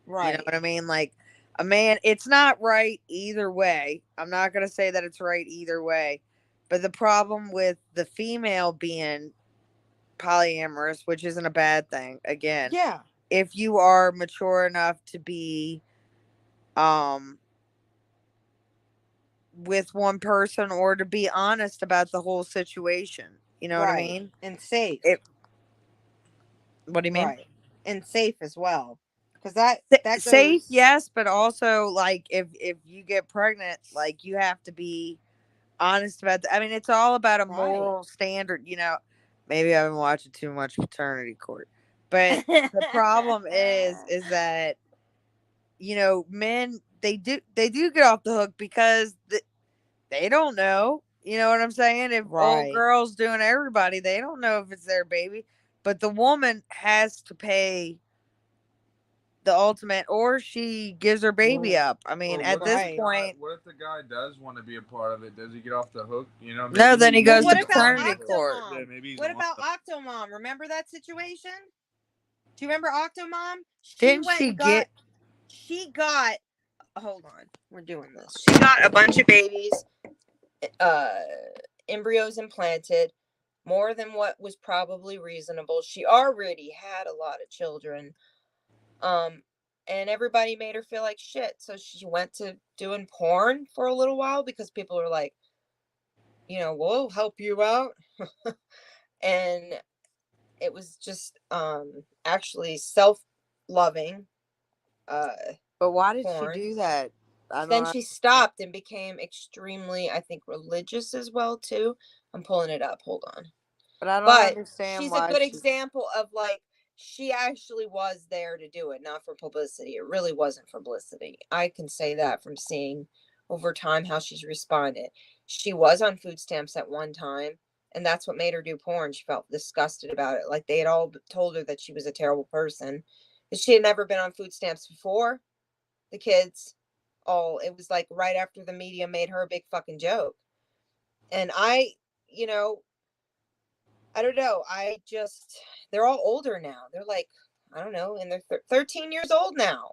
Right. You know what I mean? Like, a man, it's not right either way. I'm not going to say that it's right either way. But the problem with the female being polyamorous, which isn't a bad thing. Again, Yeah. if you are mature enough to be with one person or to be honest about the whole situation. You know what I Right. mean? And safe. What do you mean? Right. And safe as well. Because that Safe, goes. yes, but also like if you get pregnant, like you have to be honest about I mean, it's all about a moral standard, you know. Maybe I've been watching too much Paternity Court. But the problem is that, you know, men they do get off the hook because they don't know. You know what I'm saying? If old Right. girls doing everybody, they don't know if it's their baby. But the woman has to pay the ultimate, or she gives her baby up. I mean, Or at what this if the guy- point, what if the guy does want to be a part of it? Does he get off the hook? You know, no, then he maybe goes What to he's about on paternity the hook. court. Octomom? Yeah, maybe he's What on about the Octomom? Remember that situation? Do you remember Octomom? Didn't she get? She got. Hold on, we're doing this. She got a bunch of babies, embryos implanted, more than what was probably reasonable. She already had a lot of children, and everybody made her feel like shit. So she went to doing porn for a little while because people were like, you know, we'll help you out, and it was just actually self-loving. But why did Porn. she do that? Then she stopped and became extremely, I think, religious as well too. I'm pulling it up. Hold on. But I don't But understand she's why a good example of like she actually was there to do it, not for publicity. It really wasn't for publicity. I can say that from seeing over time how she's responded. She was on food stamps at one time, and that's what made her do porn. She felt disgusted about it. Like they had all told her that she was a terrible person. But she had never been on food stamps before. The kids, it was like right after the media made her a big fucking joke. And you know, I don't know. They're all older now. They're like, I don't know, and they're 13 years old now.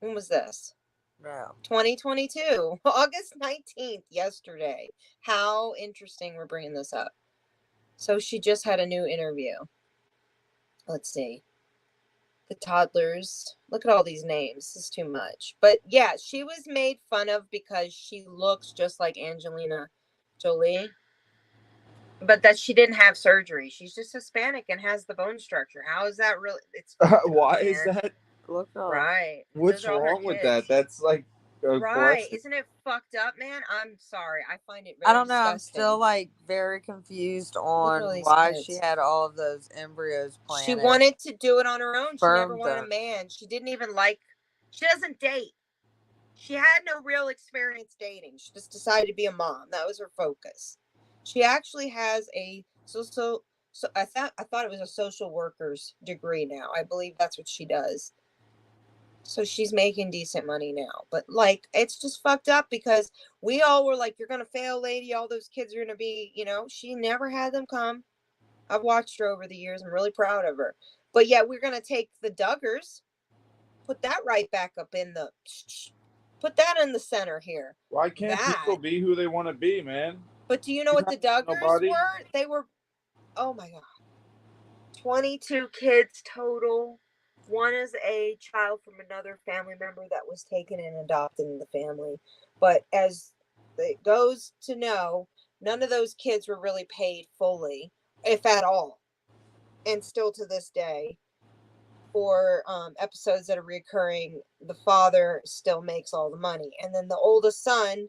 When was this? No. 2022, August 19th, yesterday. How interesting we're bringing this up. So she just had a new interview. Let's see. The toddlers. Look at all these names. This is too much. But yeah, she was made fun of because she looks just like Angelina Jolie. But that she didn't have surgery. She's just Hispanic and has the bone structure. How is that really? It's Why is that? Look up. right. What's Those are all her wrong with kids. that? That's like Right. aggressive. Isn't it fucked up, man? I'm sorry. I find it I very don't know. I'm disgusting. still like very confused Look on at all these why kids. she had all of those embryos planted. She wanted to do it on her own. She never Sperm wanted a donor. man. She didn't even like. She doesn't date. She had no real experience dating. She just decided to be a mom. That was her focus. She actually has a so I thought it was a social worker's degree now. I believe that's what she does. So she's making decent money now. But like it's just fucked up because we all were like, you're gonna fail, lady, all those kids are gonna be, you know, she never had them come. I've watched her over the years. I'm really proud of her. But yeah, we're gonna take the Duggars, put that right back up in the put that in the center here. Why can't people be who they want to be, man? But do you know what the Duggars were? They were, oh my God, 22 kids total. One is a child from another family member that was taken and adopted in the family. But as it goes to know, none of those kids were really paid fully, if at all. And still to this day, for episodes that are recurring, the father still makes all the money. And then the oldest son,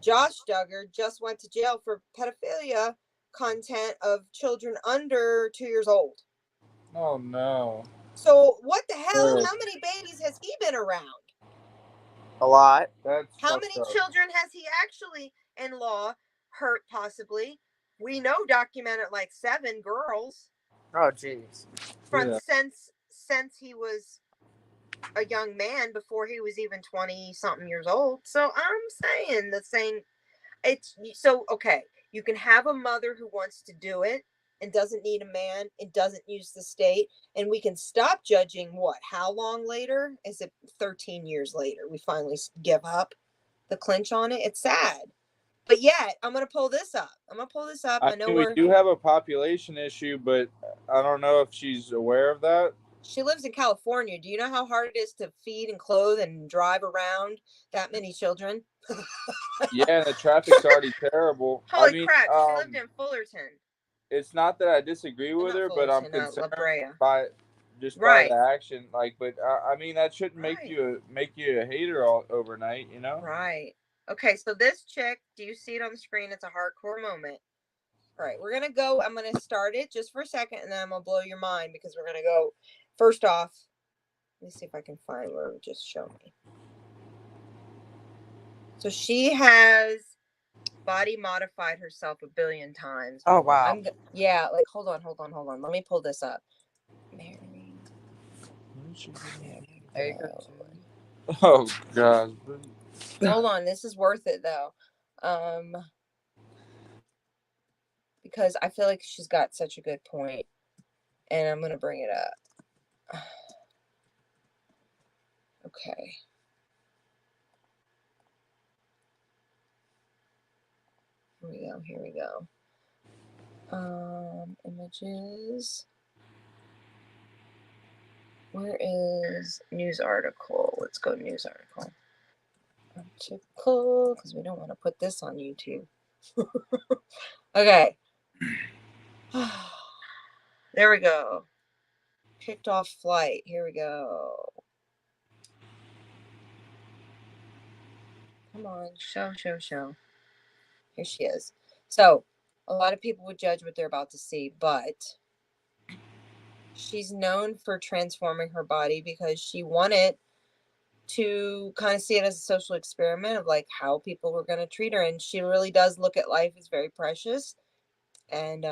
Josh Duggar, just went to jail for pedophilia content of children under 2 years old. Oh no. So what the hell? How many babies has he been around? A lot. How many children has he actually in law hurt possibly? We know documented like 7 girls. Oh jeez. Since he was a young man, before he was even 20 something years old. So I'm saying it's so okay. You can have a mother who wants to do it and doesn't need a man and doesn't use the state, and we can stop judging how long later? Is it 13 years later we finally give up the clinch on it? It's sad, But yet, I'm gonna pull this up. I know we do have a population issue, but I don't know if she's aware of that. She lives in California. Do you know how hard it is to feed and clothe and drive around that many children? Yeah, the traffic's already terrible. Holy crap! She lived in Fullerton. It's not that I disagree with her, but I'm concerned by the action. Like, but I mean, that shouldn't make you a hater all overnight, you know? Right. Okay, so this chick, do you see it on the screen? It's a hardcore moment. All right, we're gonna go. I'm gonna start it just for a second, and then I'm gonna blow your mind because we're gonna go. First off, let me see if I can find where it just showed me. So she has body modified herself 1 billion times. Oh wow. Yeah, like hold on. Let me pull this up. Mary. There you go. Oh God. Hold on, this is worth it though. Because I feel like she's got such a good point, and I'm gonna bring it up. Okay. Here we go. Images. Where is news article? Let's go news article. Article, because we don't want to put this on YouTube. Okay. There we go. Kicked off flight. Here we go. Come on, show. Here she is. So, a lot of people would judge what they're about to see, but she's known for transforming her body because she wanted to kind of see it as a social experiment of like how people were going to treat her. And she really does look at life as very precious and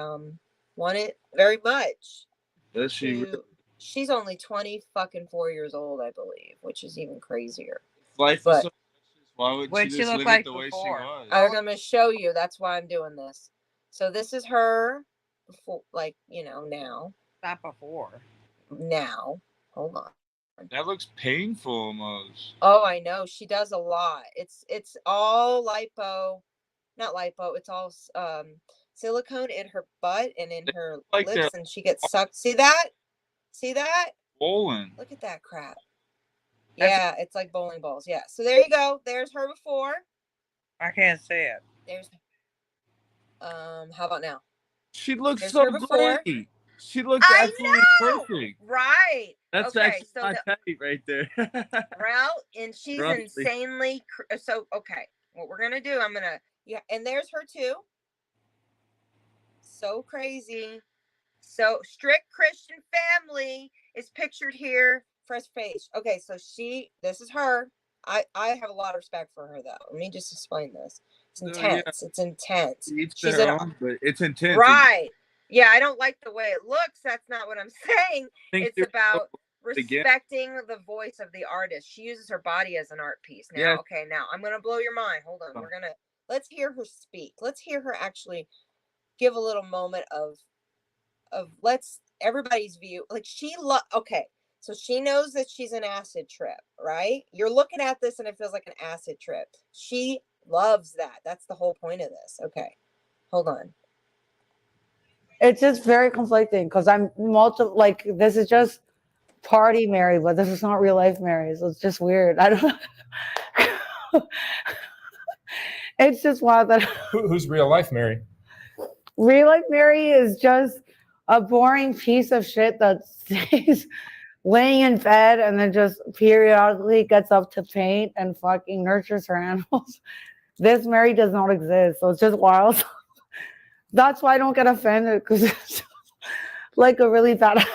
want it very much. Does she? She's only 24 years old, I believe, which is even crazier. Life is so why would she just look live like it the way before? she was? I'm going to show you. That's why I'm doing this. So this is her before, like, you know, now. Not before. Now. Hold on. That looks painful almost. Oh, I know. She does a lot. It's all lipo. Not lipo. It's all silicone in her butt and in her lips, and she gets sucked. See that? Swollen. Look at that crap. Yeah, it's like bowling balls. Yeah. So there you go. There's her before. I can't see it. There's how about now? She looks so great. She looks absolutely perfect. Right. That's actually my type right there. Well, and she's insanely so okay. What we're gonna do, and there's her too. So crazy. So strict Christian family is pictured here. Fresh face. Okay, so this is her. I have a lot of respect for her though. Let me just explain this. It's intense. Yeah. It's intense. But it's intense. Right. Yeah, I don't like the way it looks. That's not what I'm saying. It's about respecting the voice of the artist. She uses her body as an art piece. Now, okay, now I'm gonna blow your mind. Hold on. Let's hear her speak. Let's hear her actually give a little moment of everybody's view. Like okay. So she knows that she's an acid trip, right? You're looking at this and it feels like an acid trip. She loves that. That's the whole point of this. Okay. Hold on. It's just very conflicting because I'm this is just party Mary, but this is not real life Mary. So it's just weird. I don't know. It's just wild that who's real life Mary? Real life Mary is just a boring piece of shit that stays laying in bed and then just periodically gets up to paint and fucking nurtures her animals. This Mary does not exist. So it's just wild. That's why I don't get offended, because it's like a really bad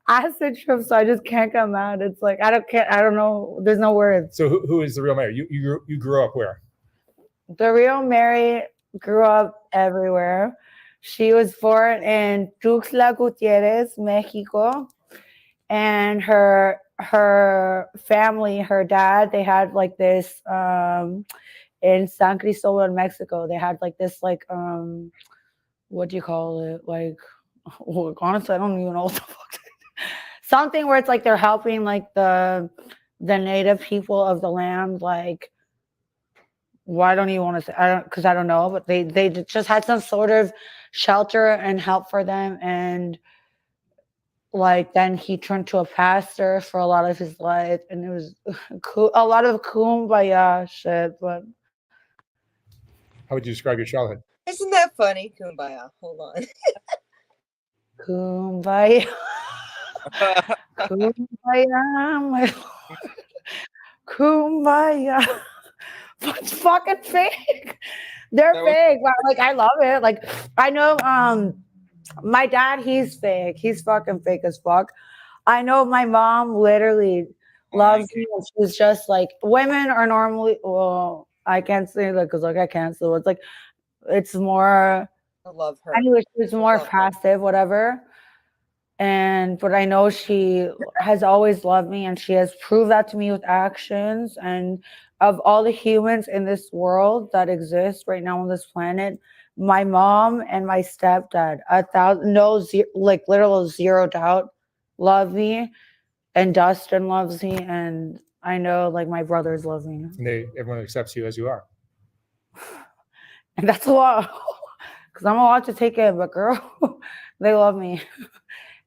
acid trip. So I just can't get mad. It's like I don't know. There's no words. So who is the real Mary? You grew up where? The real Mary grew up everywhere. She was born in Tuxtla Gutierrez, Mexico, and her family, her dad, they had like this. In San Cristobal, in Mexico, they had like this, like, what do you call it? Like, honestly, I don't even know what the fuck. Something where it's like they're helping like the native people of the land, like well, I don't even want to say, because I don't know, but they just had some sort of shelter and help for them. And like, then he turned to a pastor for a lot of his life. And it was a lot of kumbaya shit. But How would you describe your childhood? Isn't that funny? Kumbaya. Hold on. kumbaya. Kumbaya, my lord. Kumbaya. It's fucking fake. They're fake. But, like, I love it. Like, I know my dad, he's fake. He's fucking fake as fuck. I know my mom literally loves me, and she's just like, women are normally, well, I can't say that because like I can't, so it's like, it's more, I love her. anyway, she's more passive, whatever. But I know she has always loved me, and she has proved that to me with actions. And of all the humans in this world that exist right now on this planet, my mom and my stepdad, like literal zero doubt, love me, and Dustin loves me, and I know like my brothers love me. And everyone accepts you as you are. And that's a lot, because I'm a lot to take in, but girl, they love me.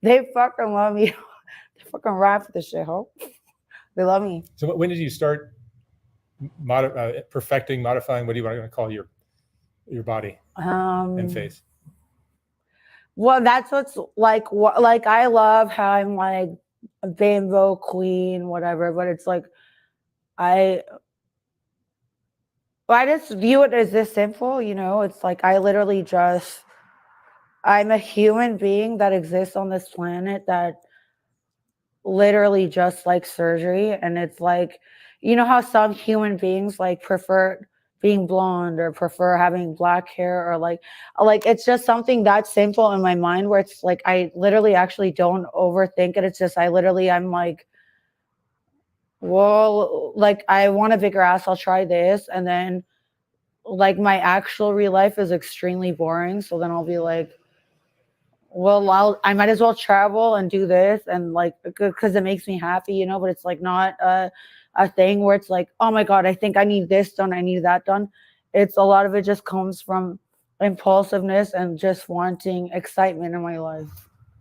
They fucking love me. They fucking ride for this shit, ho. They love me. So when did you start perfecting, modifying, what do you want to call your body and face? Well, that's what's like. Like, I love how I'm like a bimbo queen, whatever. But it's like I just view it as this simple, you know. It's like I literally just, I'm a human being that exists on this planet that literally just like surgery. And it's like, you know how some human beings like prefer being blonde or prefer having black hair, or like it's just something that simple in my mind where it's like I literally actually don't overthink it. It's just I'm like, well, like I want a bigger ass, I'll try this. And then like my actual real life is extremely boring, so then I'll be like, well, I might as well travel and do this, and like, because it makes me happy, you know. But it's like not a thing where it's like, oh my god, I think I need this done, I need that done. It's a lot of it just comes from impulsiveness and just wanting excitement in my life.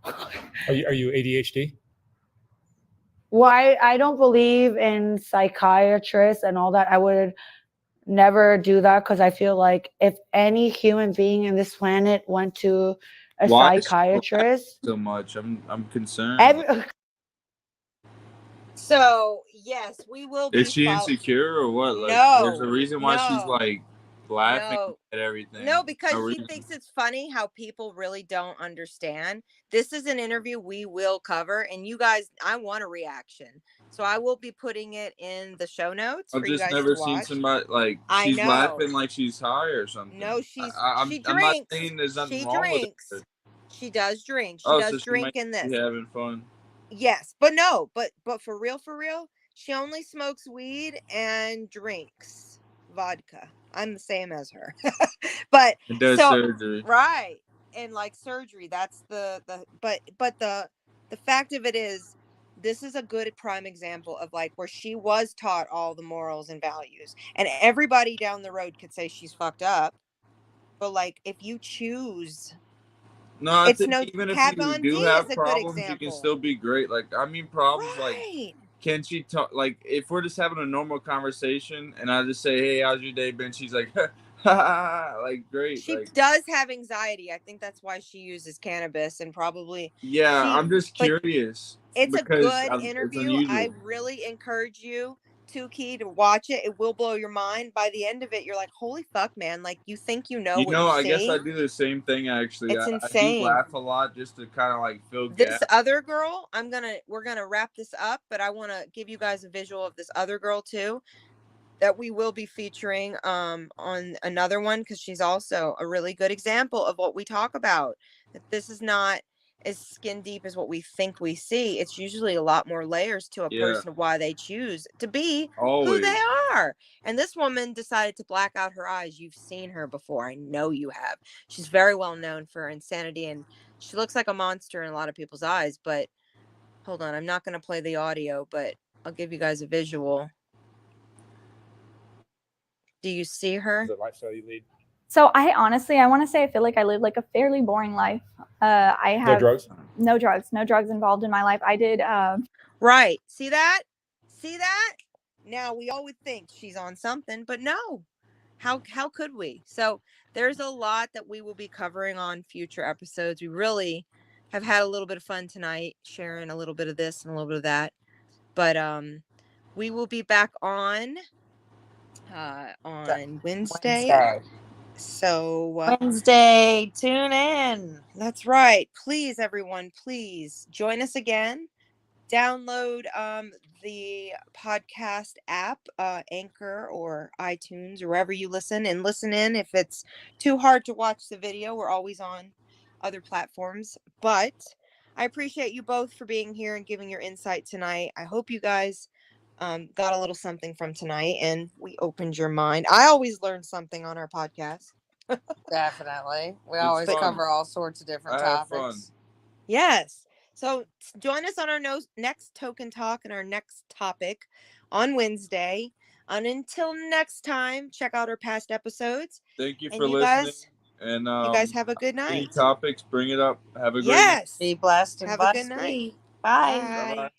Are you ADHD? Well, I don't believe in psychiatrists and all that. I would never do that, because I feel like if any human being in this planet went to a psychiatrist so much, I'm concerned. So yes, we will be. Is she insecure or what? Like, no, there's a reason why she's like laughing at everything. No, because she thinks it's funny how people really don't understand. This is an interview we will cover, and you guys, I want a reaction, so I will be putting it in the show notes for you guys to watch. I've just never seen somebody like she's laughing like she's high or something. No, she drinks. I'm not saying there's nothing wrong with it. She does drink. She does drink in this. Having fun. Yes, but no, but for real, she only smokes weed and drinks vodka. I'm the same as her. But it does surgery. Right. And like surgery, that's the fact of it is, this is a good prime example of like where she was taught all the morals and values, and everybody down the road could say she's fucked up. But like, if you choose, no, I think even if you do have problems, you can still be great. Like, I mean, problems like, can she talk? Like, if we're just having a normal conversation and I just say, "Hey, how's your day been?" She's like, like, great. She does have anxiety. I think that's why she uses cannabis, and probably. Yeah, I'm just curious. It's a good interview. I really encourage you, Toke, to watch it. It will blow your mind. By the end of it, you're like, holy fuck, man. Like, you think you know what you I see? guess I do the same thing, actually. It's insane. I do laugh a lot just to kind of like fill gaps. This other girl, we're gonna wrap this up, but I want to give you guys a visual of this other girl too, that we will be featuring on another one, because she's also a really good example of what we talk about. That this is not as skin deep as what we think we see. It's usually a lot more layers to a person of why they choose to be who they are. And this woman decided to black out her eyes. You've seen her before. I know you have. She's very well known for insanity, and she looks like a monster in a lot of people's eyes. But hold on, I'm not going to play the audio, but I'll give you guys a visual. Do you see her? The lifestyle you lead. So I want to say I feel like I live like a fairly boring life. I have No drugs. no drugs involved in my life. I did. Right. See that? See that? Now we all would think she's on something, but no. How could we? So there's a lot that we will be covering on future episodes. We really have had a little bit of fun tonight, sharing a little bit of this and a little bit of that. But we will be back on Wednesday. So Wednesday, tune in. That's right. Please, everyone, please join us again. Download the podcast app, Anchor or iTunes, or wherever you listen, and listen in. If it's too hard to watch the video, we're always on other platforms. But I appreciate you both for being here and giving your insight tonight. I hope you guys got a little something from tonight and we opened your mind. I always learn something on our podcast. Definitely. We always cover all sorts of different topics. Yes. So join us on our next Token Talk and our next topic on Wednesday. And until next time, check out our past episodes. Thank you for listening. And you guys have a good night. Any topics, bring it up. Have a great night. Be blessed and have a good night. Bye. Bye-bye.